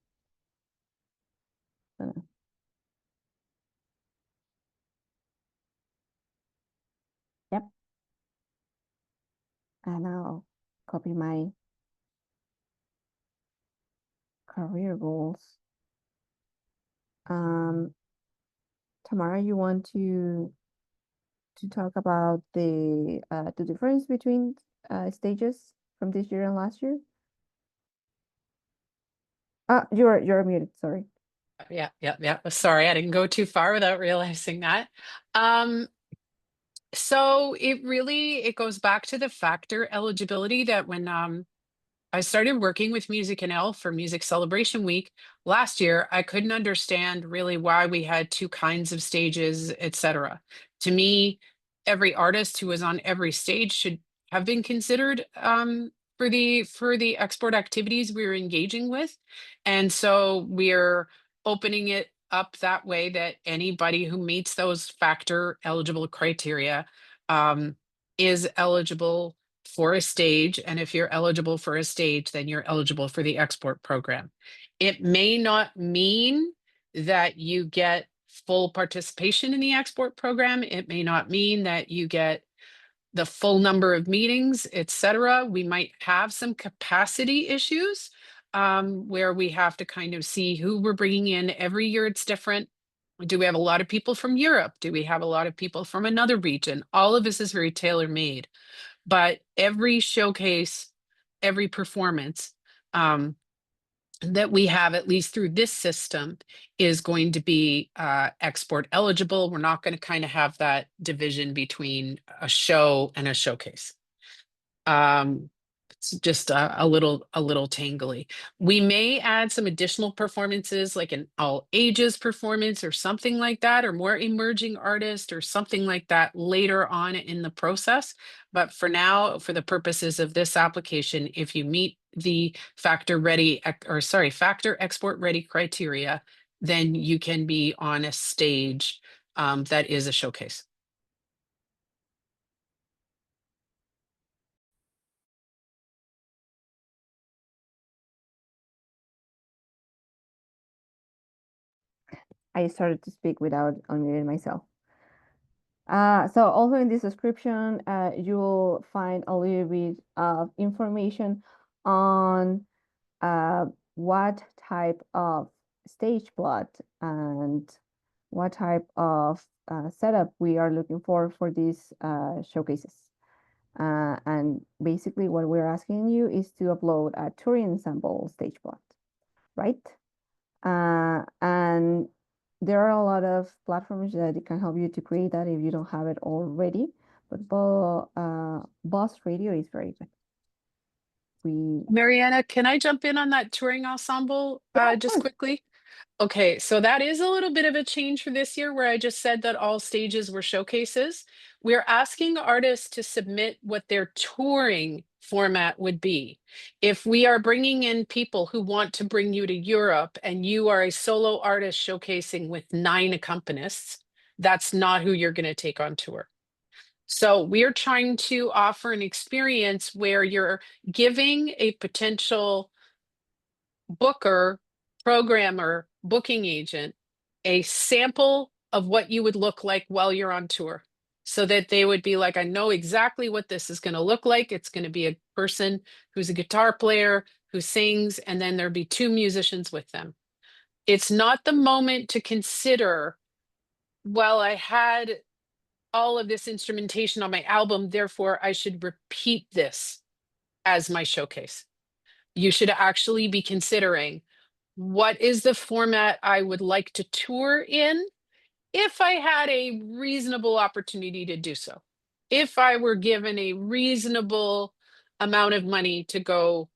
Yep. And I'll copy my career goals. Tamara, you want to talk about the difference between stages from this year and last year? You're muted, sorry. Yeah. Sorry, I didn't go too far without realizing that. So it goes back to the factor eligibility that when I started working with MusicNL for Music Celebration Week last year, I couldn't understand really why we had two kinds of stages, etc. To me, every artist who was on every stage should have been considered for the export activities we were engaging with. And so we're opening it up that way that anybody who meets those factor eligible criteria is eligible for a stage. And if you're eligible for a stage, then you're eligible for the export program. It may not mean that you get full participation in the export program. It may not mean that you get the full number of meetings, etc. We might have some capacity issues where we have to kind of see who we're bringing in. Every year it's different. Do we have a lot of people from Europe? Do we have a lot of people from another region? All of this is very tailor-made. But every showcase, every performance that we have, at least through this system, is going to be export eligible. We're not going to kind of have that division between a show and a showcase. It's just a little tangly. We may add some additional performances, like an all ages performance or something like that, or more emerging artist or something like that later on in the process. But for now, for the purposes of this application, if you meet the factor export ready criteria, then you can be on a stage that is a showcase. I started to speak without unmuting myself. So also in this description, you'll find a little bit of information on what type of stage plot and what type of setup we are looking for these showcases. And basically what we're asking you is to upload a touring ensemble stage plot, right? And there are a lot of platforms that can help you to create that if you don't have it already. But Boss Radio is very good. Mariana, can I jump in on that touring ensemble just quickly? Okay, so that is a little bit of a change for this year where I just said that all stages were showcases. We're asking artists to submit what their touring format would be. If we are bringing in people who want to bring you to Europe and you are a solo artist showcasing with 9 accompanists, that's not who you're going to take on tour. So we're trying to offer an experience where you're giving a potential booker, programmer, booking agent a sample of what you would look like while you're on tour so that they would be like, I know exactly what this is going to look like. It's going to be a person who's a guitar player, who sings, and then there'd be 2 musicians with them. It's not the moment to consider, well, I had all of this instrumentation on my album, therefore I should repeat this as my showcase. You should actually be considering, what is the format I would like to tour in if I had a reasonable opportunity to do so? If I were given a reasonable amount of money to go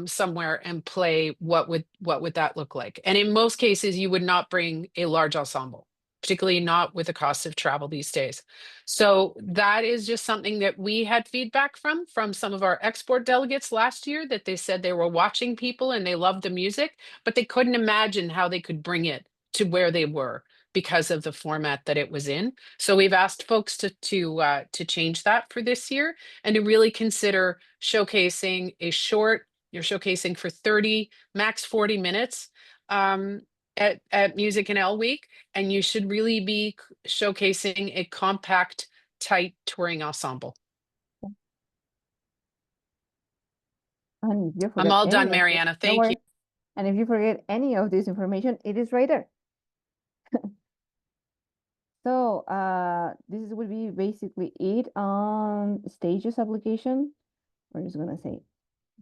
somewhere and play, what would that look like? And in most cases, you would not bring a large ensemble, particularly not with the cost of travel these days. So that is just something that we had feedback from some of our export delegates last year, that they said they were watching people and they loved the music, but they couldn't imagine how they could bring it to where they were because of the format that it was in. So we've asked folks to change that for this year, and to really consider showcasing a short. You're showcasing for 30, max 40 minutes at MusicNL Week, and you should really be showcasing a compact, tight touring ensemble. And if you I'm forget all any done, of this, Mariana. don't Thank you. worry. And if you forget any of this information, it is right there. So this would be basically it on Stages application. We're just gonna say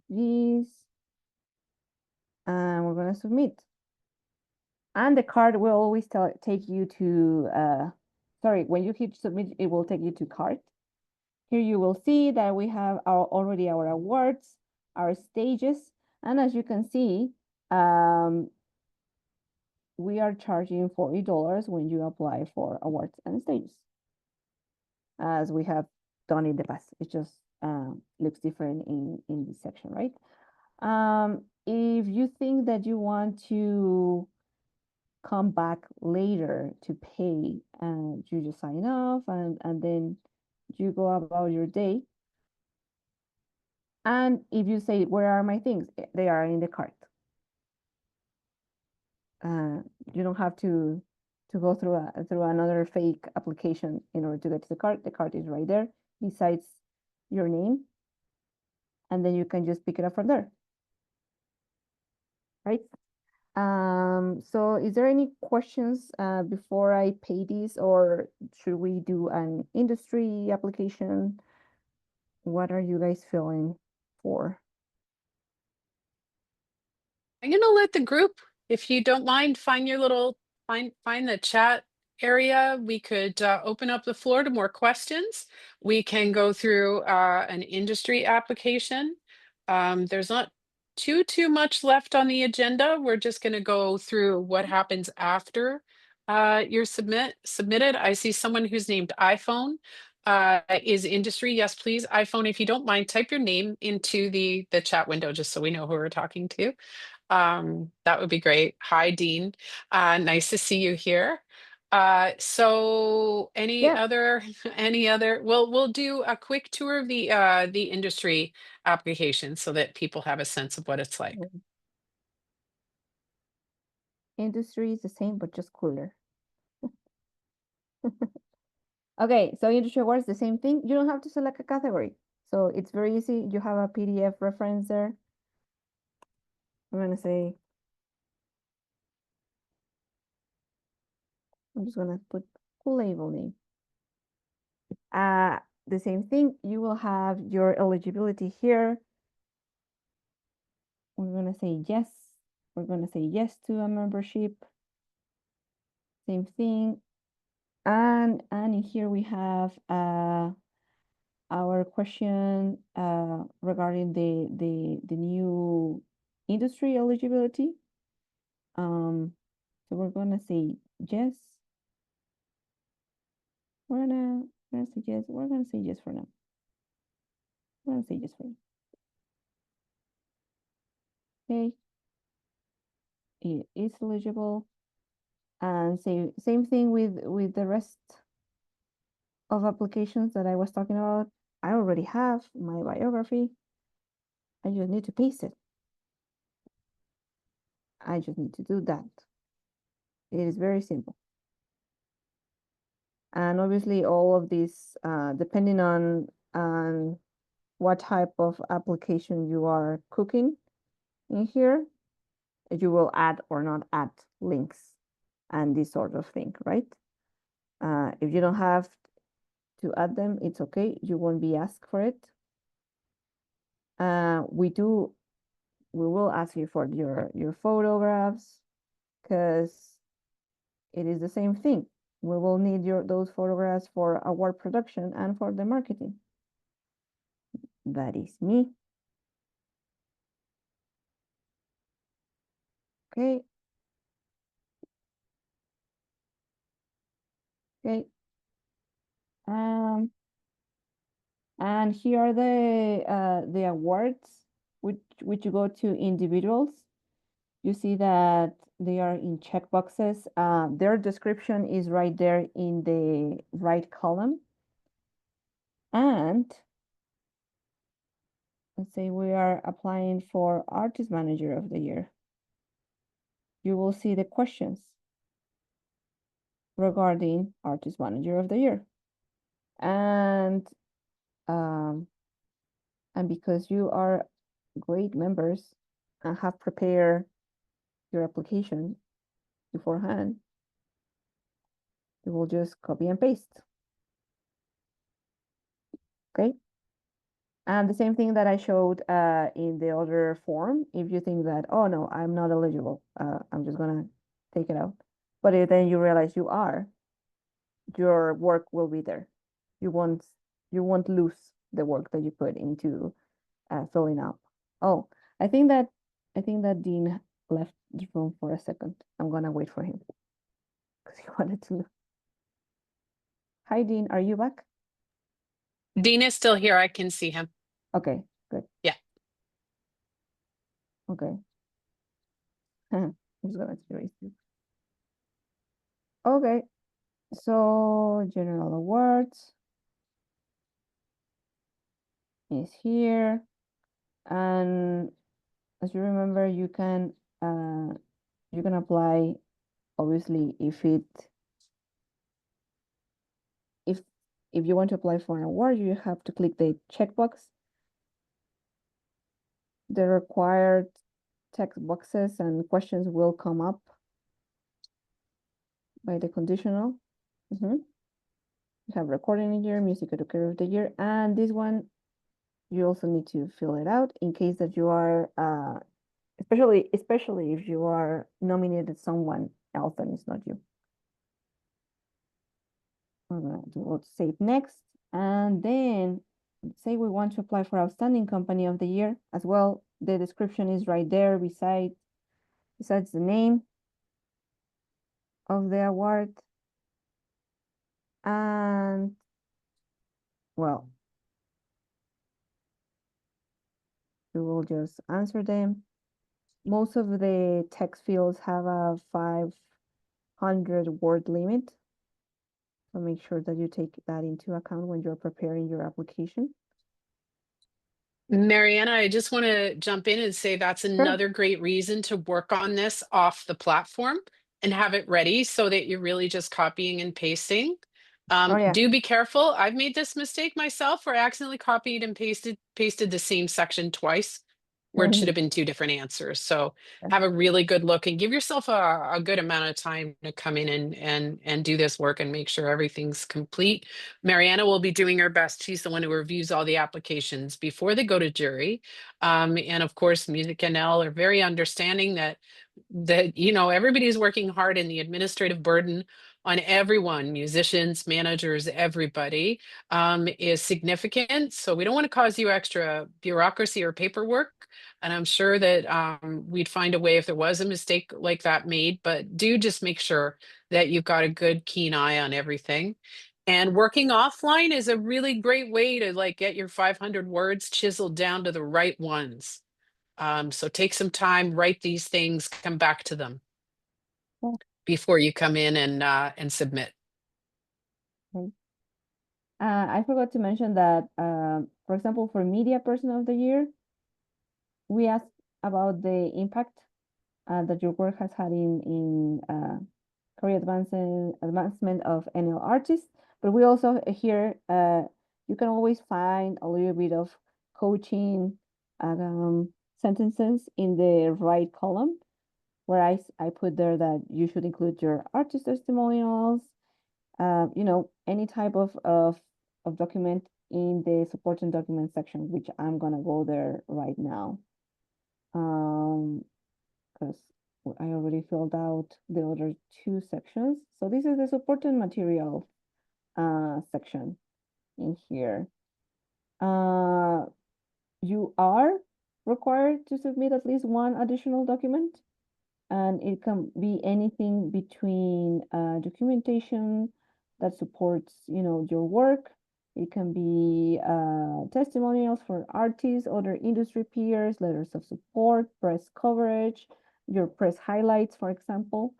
this, and we're gonna submit. And the card will always take you to, sorry, when you hit submit, it will take you to card. Here you will see that we have already our awards, our stages, and as you can see, we are charging $40 when you apply for awards and stages, as we have done in the past. It just looks different in this section, right? If you think that you want to come back later to pay, and you just sign off and then you go about your day. And if you say, where are my things? They are in the cart. You don't have to go through another fake application in order to get to the cart. The cart is right there besides your name, and then you can just pick it up from there, right? So is there any questions before I pay this, or should we do an industry application? What are you guys feeling for? I'm gonna let the group, if you don't mind, find your little find the chat area. We could open up the floor to more questions. We can go through an industry application. There's not too much left on the agenda. We're just gonna go through what happens after you're submitted. I see someone who's named iPhone is industry. Yes, please. iPhone, if you don't mind, type your name into the chat window just so we know who we're talking to. That would be great. Hi, Dean. Nice to see you here. So any Yeah. other, we'll do a quick tour of the industry application so that people have a sense of what it's like. Industry is the same, but just cooler. Okay, so industry awards, the same thing. You don't have to select a category. So it's very easy. You have a PDF reference there. I'm gonna say, I'm just gonna put cool label name. The same thing, you will have your eligibility here. We're gonna say yes. We're gonna say yes to a membership. Same thing. And in here we have our question regarding the new industry eligibility. So we're gonna say yes. We're gonna say yes. We're gonna say yes for now. We're gonna say yes for now. Okay. It is eligible. And same thing with the rest of applications that I was talking about. I already have my biography. I just need to paste it. I just need to do that. It is very simple. And obviously all of these, depending on what type of application you are cooking, in here. You will add or not add links and this sort of thing, right? If you don't have to add them, it's okay. You won't be asked for it. We will ask you for your photographs because it is the same thing. We will need those photographs for award production and for the marketing. That is me. Okay. Okay. And here are the awards which you go to individuals. You see that they are in checkboxes. Their description is right there in the right column. And let's say we are applying for Artist Manager of the Year. You will see the questions regarding Artist Manager of the Year. And because you are great members and have prepared your application beforehand, you will just copy and paste. Okay. And the same thing that I showed in the other form, if you think that, oh no, I'm not eligible, I'm just gonna take it out. But if then you realize you are, your work will be there. You won't lose the work that you put into filling up. Oh, I think that Dean left the room for a second. I'm gonna wait for him because he wanted to know. Hi, Dean, are you back? Dean is still here. I can see him. Okay, good. Yeah. Okay. I'm just gonna erase this. Okay, so general awards is here, and as you remember, you can apply. Obviously, if you want to apply for an award, you have to click the checkbox. The required text boxes and questions will come up by the conditional. You have recording of the year, music educator of the year, and this one you also need to fill it out in case that you are especially if you are nominated someone else and it's not you. We're gonna do save next, and then say we want to apply for outstanding company of the year as well. The description is right there besides the name of the award. And well, you will just answer them. Most of the text fields have a 500 word limit. So make sure that you take that into account when you're preparing your application. Mariana, I just want to jump in and say that's another great reason to work on this off the platform and have it ready so that you're really just copying and pasting. Oh, yeah. Do be careful. I've made this mistake myself where I accidentally copied and pasted the same section twice where it should have been two different answers. So have a really good look and give yourself a good amount of time to come in and do this work and make sure everything's complete. Mariana will be doing her best. She's the one who reviews all the applications before they go to jury. And of course, MusicNL are very understanding that everybody's working hard and the administrative burden on everyone, musicians, managers, everybody, is significant. So we don't want to cause you extra bureaucracy or paperwork. And I'm sure that we'd find a way if there was a mistake like that made, but do just make sure that you've got a good keen eye on everything. And working offline is a really great way to get your 500 words chiseled down to the right ones. So take some time, write these things, come back to them before you come in and submit. Okay. I forgot to mention that, for example, for Media Person of the Year, we asked about the impact that your work has had in career advancement of NL artists. But we also here, you can always find a little bit of coaching, sentences in the right column, where I put there that you should include your artist testimonials, you know, any type of document in the supporting document section, which I'm gonna go there right now. Because I already filled out the other two sections. So this is the supporting material section in here. You are required to submit at least one additional document, and it can be anything between documentation that supports, you know, your work. It can be testimonials for artists, other industry peers, letters of support, press coverage, your press highlights, for example.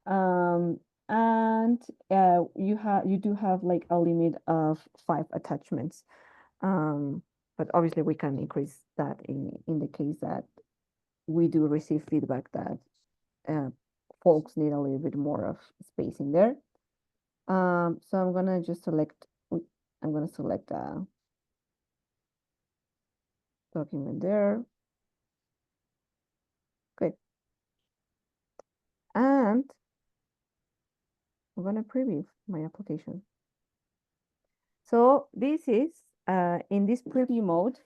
Um, and you do have like a limit of 5 attachments. Um, but obviously we can increase that in the case that we do receive feedback that uh, folks need a little bit more of space in there. So I'm gonna just select, I'm gonna select a document there. Good. And I'm gonna preview my application. So this is, in this preview mode,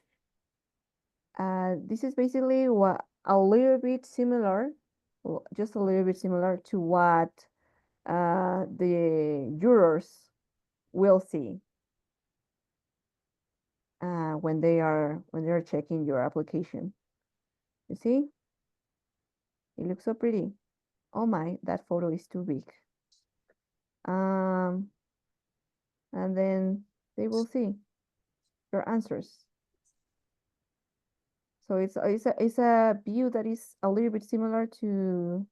this is basically what a little bit similar, just a little bit similar to what the jurors will see when they're checking your application. You see, it looks so pretty. Oh my, that photo is too big. Um, and then they will see your answers. So it's a view that is a little bit similar to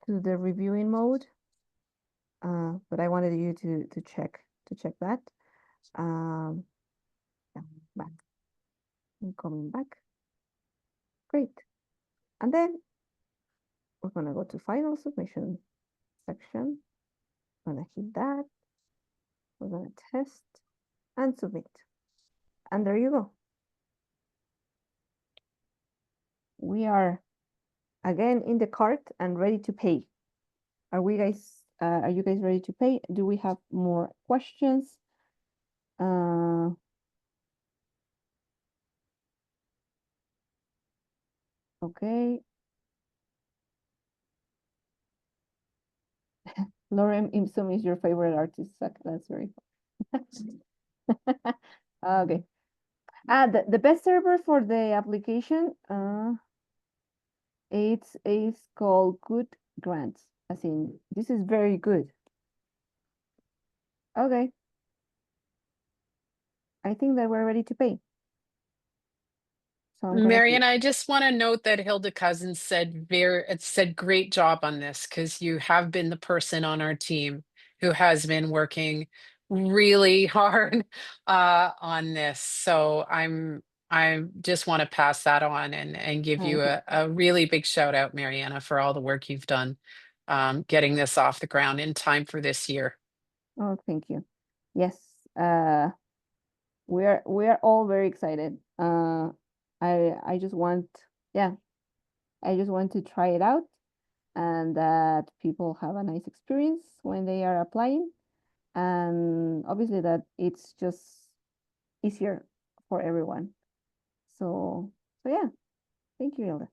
the reviewing mode. But I wanted you to check that. Yeah, back. I'm coming back. Great. And then we're gonna go to final submission section. I'm gonna hit that. We're gonna test and submit. And there you go. We are again in the cart and ready to pay. Are you guys ready to pay? Do we have more questions? Okay. Lorem Ipsum is your favorite artist. That's very okay. The best server for the application, it's called Good Grants. As in, this is very good. Okay. I think that we're ready to pay. So I'm gonna Marian, hit. I just want to note that Hilda Cousins said great job on this because you have been the person on our team who has been working really hard on this. So I just want to pass that on and give you Thank you. a really big shout out, Mariana, for all the work you've done getting this off the ground in time for this year. Oh, thank you. Yes. We are all very excited. I just want, yeah, I just want to try it out and that people have a nice experience when they are applying. And obviously that it's just easier for everyone. So yeah, thank you, Hilda.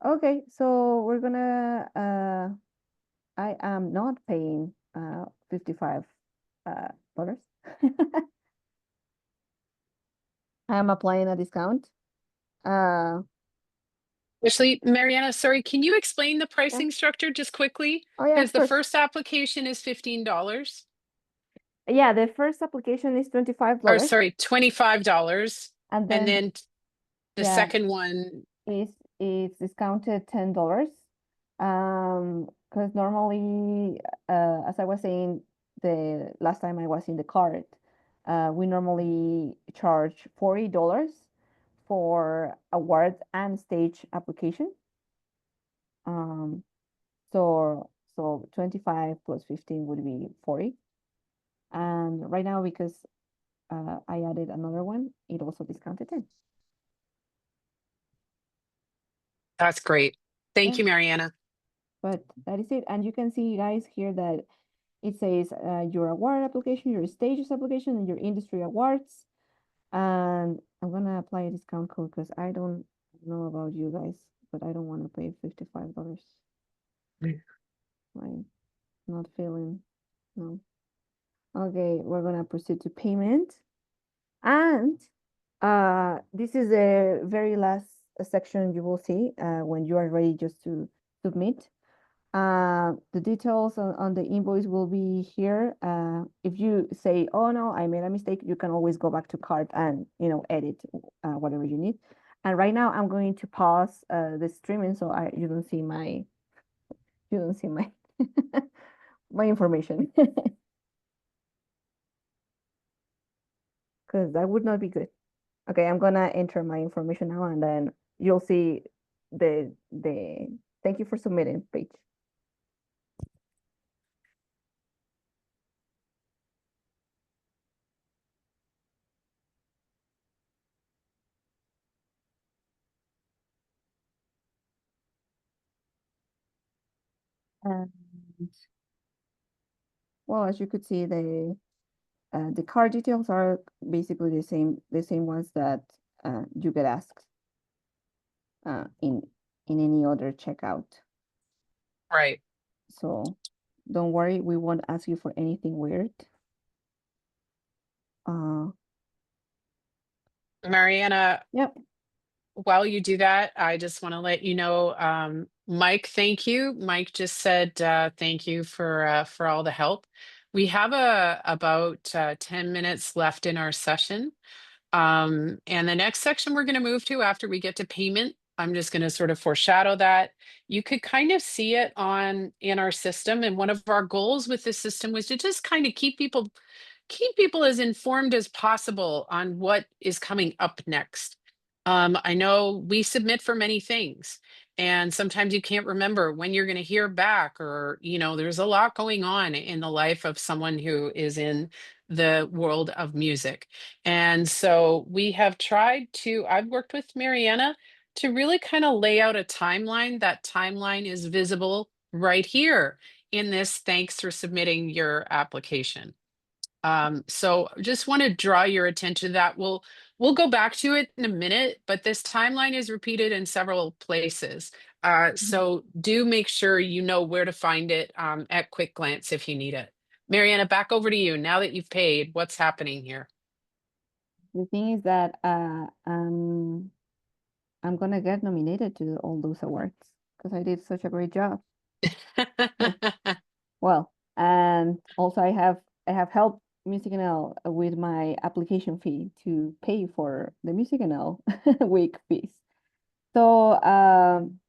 Okay, so we're gonna I am not paying $55 dollars. I am applying a discount. Uh Actually, Mariana, sorry, can you explain the yeah. pricing structure just quickly? Oh yeah, Because of the course. first application is $15. Yeah, the first application is $25, Or sorry, $25. and And then then the yeah, second one, is it's discounted $10. Because normally, as I was saying the last time I was in the cart, we normally charge $40 for award and stage application. Um, so 25 plus 15 would be 40. And right now, because I added another one, it also discounted 10. That's great. Thank Yeah, you, Mariana. but that is it. And you can see, guys, here that it says your award application, your stages application, and your industry awards. And I'm gonna apply a discount code because I don't know about you guys, but I don't want to pay $55. I'm not feeling, no. Okay, we're gonna proceed to payment. And this is the very last section you will see when you are ready just to submit. The details on the invoice will be here. If you say, oh no, I made a mistake, you can always go back to cart and, edit whatever you need. And right now I'm going to pause the streaming so you don't see my my information because that would not be good. Okay, I'm gonna enter my information now and then you'll see the thank you for submitting page. And well, as you could see, the card details are basically the same ones that you get asked in any other checkout. Right. So don't worry, we won't ask you for anything weird. Mariana, Yep. while you do that, I just want to let you know, Mike, thank you. Mike just said thank you for all the help. We have about 10 minutes left in our session. And the next section we're going to move to after we get to payment, I'm just going to sort of foreshadow that. You could kind of see it in our system. And one of our goals with this system was to just kind of keep people as informed as possible on what is coming up next. I know we submit for many things, and sometimes you can't remember when you're going to hear back, or, there's a lot going on in the life of someone who is in the world of music. And so we have I've worked with Mariana to really kind of lay out a timeline. That timeline is visible right here in this thanks for submitting your application. So just want to draw your attention to that. We'll go back to it in a minute, but this timeline is repeated in several places. So do make sure you know where to find it at quick glance if you need it. Mariana, back over to you. Now that you've paid, what's happening here? The thing is that I'm gonna get nominated to all those awards because I did such a great job. Well, and also I have helped MusicNL with my application fee to pay for the MusicNL week fees. So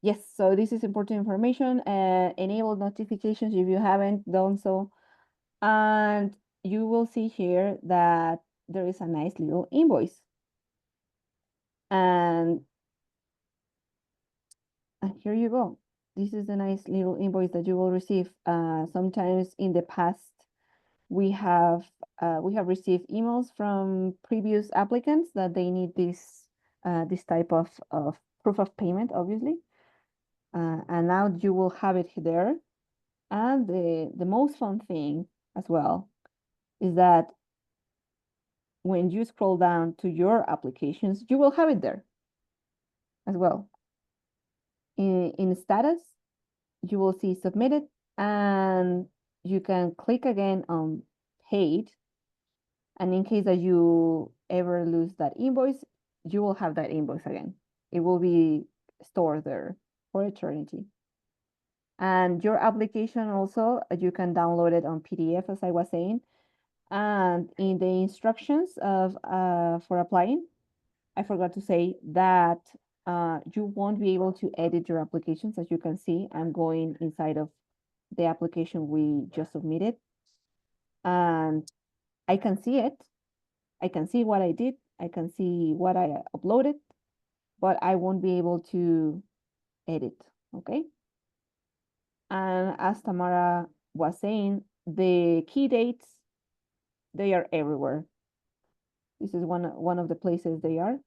yes, so this is important information. Enable notifications if you haven't done so, and you will see here that there is a nice little invoice, and here you go. This is a nice little invoice that you will receive. Sometimes in the past, we have received emails from previous applicants that they need this type of proof of payment, obviously. And now you will have it there. And the most fun thing as well is that when you scroll down to your applications, you will have it there as well. In status, you will see submitted, and you can click again on paid. And in case that you ever lose that invoice, you will have that invoice again. It will be stored there for eternity. And your application also, you can download it on PDF, as I was saying. And in the instructions for applying, I forgot to say that you won't be able to edit your applications. As you can see, I'm going inside of the application we just submitted, and I can see it. I can see what I did. I can see what I uploaded, but I won't be able to edit. Okay. And as Tamara was saying, the key dates, they are everywhere. This is one of the places they are.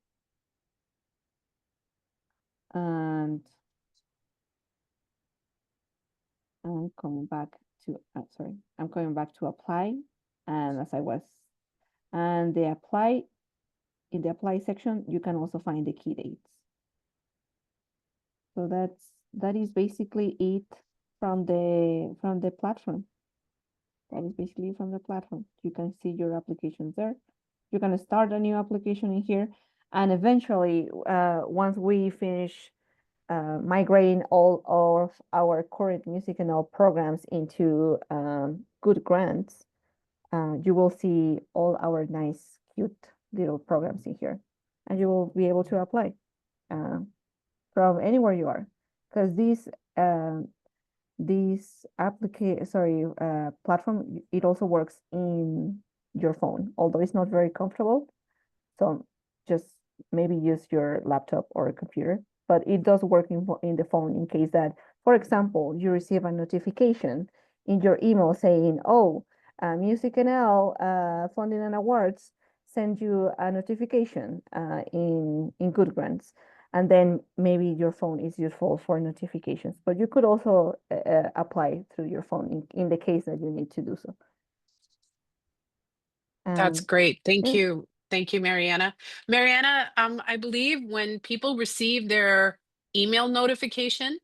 And I'm coming back to, sorry, I'm coming back to apply. And as I was, and the apply, in the apply section, you can also find the key dates. So that is basically it from the platform. That is basically from the platform. You can see your applications there. You're gonna start a new application in here, and eventually, once we finish migrating all of our current MusicNL programs into good grants, you will see all our nice, cute little programs in here, and you will be able to apply from anywhere you are, because this platform, it also works in your phone, although it's not very comfortable. So just maybe use your laptop or a computer, but it does work in the phone in case that, for example, you receive a notification in your email saying, oh, MusicNL Funding and Awards send you a notification in Good Grants. And then maybe your phone is useful for notifications, but you could also apply through your phone in the case that you need to do so. That's great. Thank Yeah. you. Thank you, Mariana. Mariana, I believe when people receive their email notification,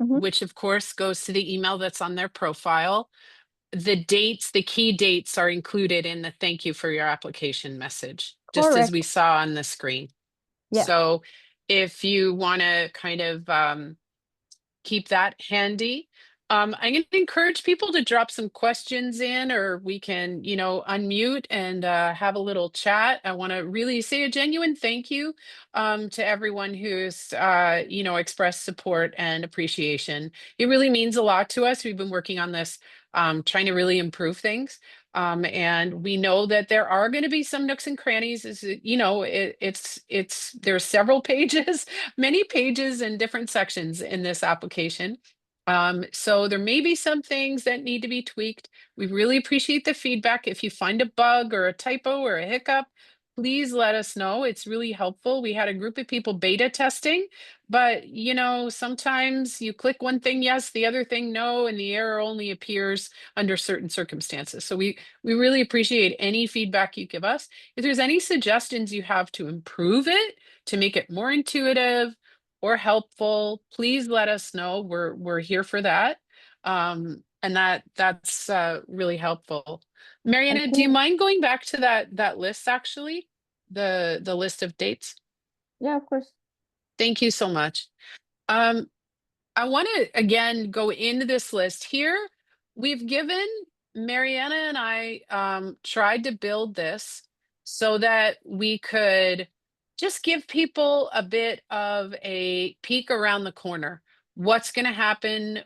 Mhm. which of course goes to the email that's on their profile, the dates, the key dates are included in the thank you for your application message, just as we Correct. saw on the screen. Yeah. So if you want to kind of keep that handy. I'm going to encourage people to drop some questions in, or we can, unmute and have a little chat. I want to really say a genuine thank you to everyone who's, expressed support and appreciation. It really means a lot to us. We've been working on this, trying to really improve things. And we know that there are going to be some nooks and crannies. There's several pages, many pages and different sections in this application. So there may be some things that need to be tweaked. We really appreciate the feedback. If you find a bug or a typo or a hiccup, please let us know. It's really helpful. We had a group of people beta testing, but sometimes you click one thing yes, the other thing no, and the error only appears under certain circumstances. So we really appreciate any feedback you give us. If there's any suggestions you have to improve it, to make it more intuitive or helpful, please let us know. We're here for that. And that's really helpful. I Mariana, do you think, mind going back to that list actually? The list of dates? yeah, of course. Thank you so much. Um, I want to again go into this list here. We've given Mariana and I tried to build this so that we could just give people a bit of a peek around the corner. What's going to happen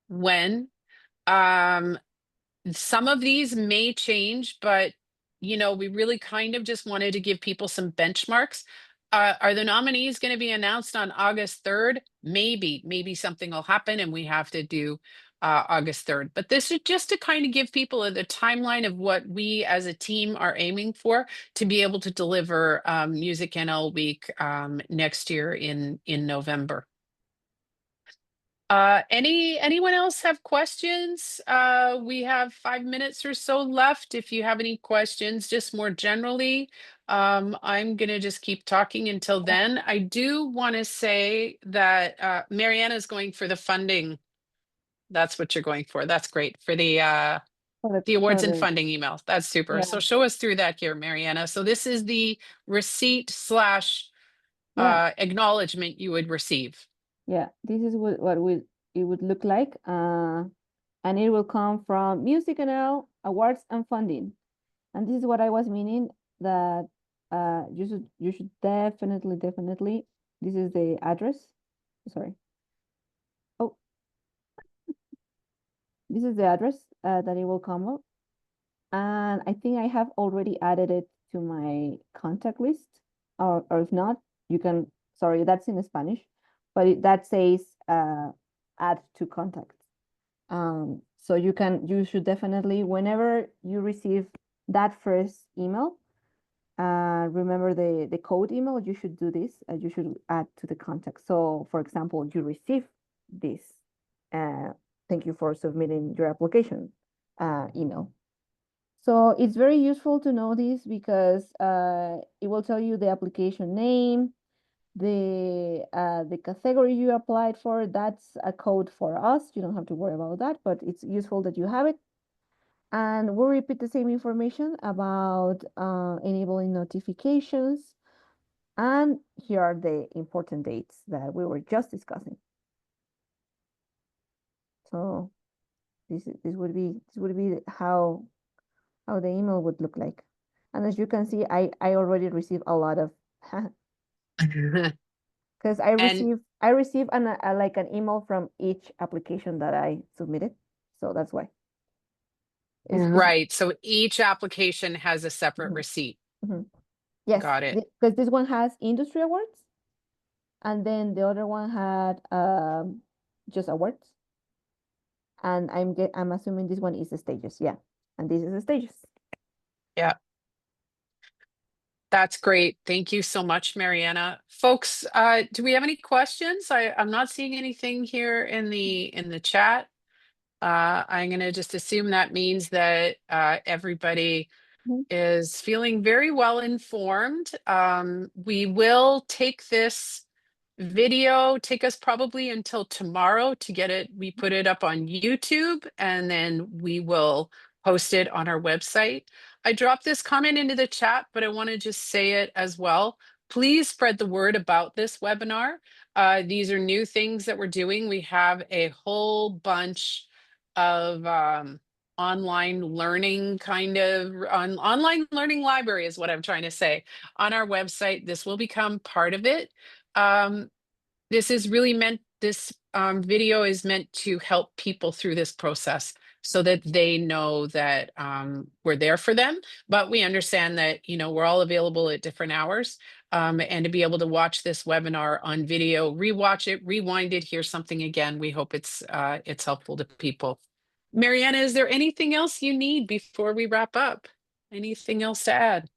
when? Um, some of these may change, but we really kind of just wanted to give people some benchmarks. Are the nominees going to be announced on August 3rd? Maybe something will happen and we have to do August 3rd. But this is just to kind of give people the timeline of what we as a team are aiming for to be able to deliver Music NL Week next year in November. Anyone else have questions? We have 5 minutes or so left. If you have any questions, just more generally, I'm gonna just keep talking until then. I do want to say that Mariana is going for the funding. That's what you're going for. That's great for the awards and funding emails. That's super. Yeah, So show us through that here, Mariana. So this is the receipt slash yeah, acknowledgement you would receive. yeah. This is what it would look like. And it will come from MusicNL Awards and Funding. And this is what I was meaning, that you should definitely, this is the address. Sorry. Oh, this is the address that it will come up. And I think I have already added it to my contact list, or if not, you can, sorry, that's in Spanish, but that says add to contacts. So you should definitely, whenever you receive that first email, remember the code email, you should do this, you should add to the contact. So for example, you receive this thank you for submitting your application email. So it's very useful to know this because it will tell you the application name, the category you applied for. That's a code for us. You don't have to worry about that, but it's useful that you have it. And we'll repeat the same information about enabling notifications. And here are the important dates that we were just discussing. So this would be how the email would look like. And as you can see, I already received a lot of because And I receive like an email from each application that I submitted. So that's why. It's right, so each application has a separate mhm, receipt. mhm. Yes, Got it. because this one has industry awards, and then the other one had just awards. And I'm assuming this one is the stages, yeah. And this is the stages. Yeah. That's great. Thank you so much, Mariana. Folks, do we have any questions? I'm not seeing anything here in the chat. I'm gonna just assume that means that everybody Mhm. is feeling very well informed. We will take this video, take us probably until tomorrow to get it. We put it up on YouTube and then we will post it on our website. I dropped this comment into the chat, but I want to just say it as well. Please spread the word about this webinar. These are new things that we're doing. We have a whole bunch of online learning online learning library is what I'm trying to say on our website. This will become part of it. Um, this is really meant, this video is meant to help people through this process so that they know that we're there for them. But we understand that, we're all available at different hours. And to be able to watch this webinar on video, rewatch it, rewind it, hear something again, we hope it's helpful to people. Mariana, is there anything else you need before we wrap up? Anything else to add?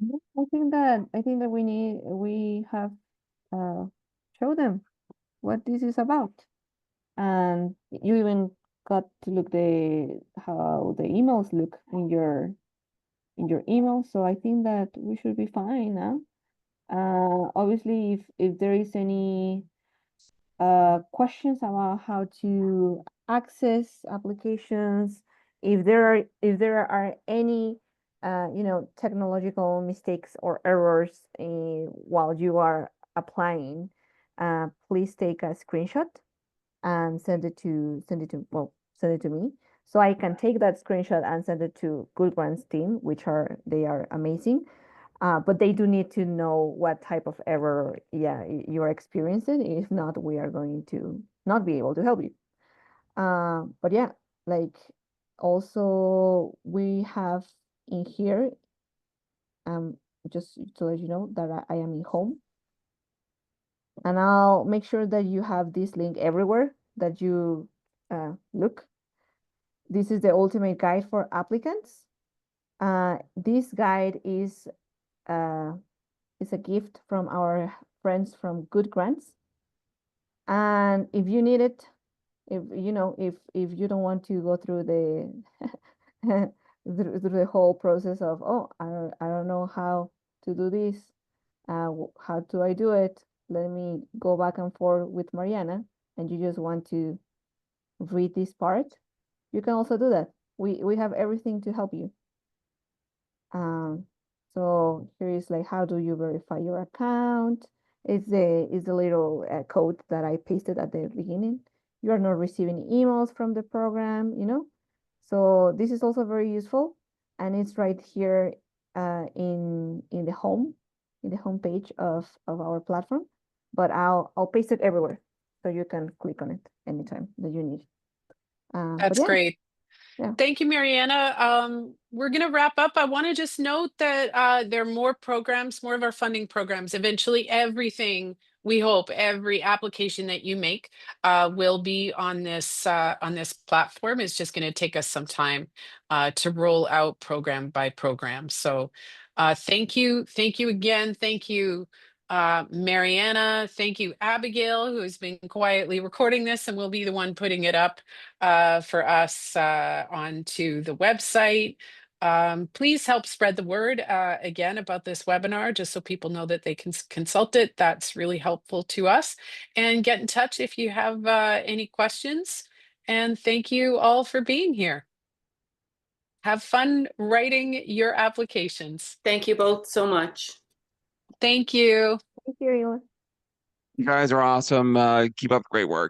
No, I think that we have uh show them what this is about. And you even got to look the how the emails look in your email. So I think that we should be fine now. Obviously, if there is any questions about how to access applications, if there are any technological mistakes or errors while you are applying, please take a screenshot and send it to me so I can take that screenshot and send it to Good Grants team, they are amazing. But they do need to know what type of error, yeah, you are experiencing. If not, we are going to not be able to help you. But yeah, like also we have in here, um, just to let you know that I am in home, and I'll make sure that you have this link everywhere that you look. This is the ultimate guide for applicants. This guide uh, is a gift from our friends from Good Grants. And if you need it, if you don't want to go through the through the whole process of, oh, I don't know how to do this, how do I do it? Let me go back and forth with Mariana, and you just want to read this part, you can also do that. We have everything to help you. Um, so here is like, how do you verify your account? It's the little code that I pasted at the beginning. You are not receiving emails from the program. So this is also very useful, and it's right here in the home page of our platform. But I'll paste it everywhere, so you can click on it anytime that you need. But That's yeah, great. yeah. Thank you, Mariana. We're going to wrap up. I want to just note that there are more programs, more of our funding programs. Eventually, everything, we hope, every application that you make will be on this platform. It's just going to take us some time to roll out program by program. So thank you again. Thank you, Mariana, thank you, Abigail, who has been quietly recording this and will be the one putting it up for us onto the website. Please help spread the word again about this webinar, just so people know that they can consult it. That's really helpful to us. And get in touch if you have any questions. And thank you all for being here. Have fun writing your applications. Thank you both so much. Thank you. Thank you, everyone. You guys are awesome. Keep up the great work.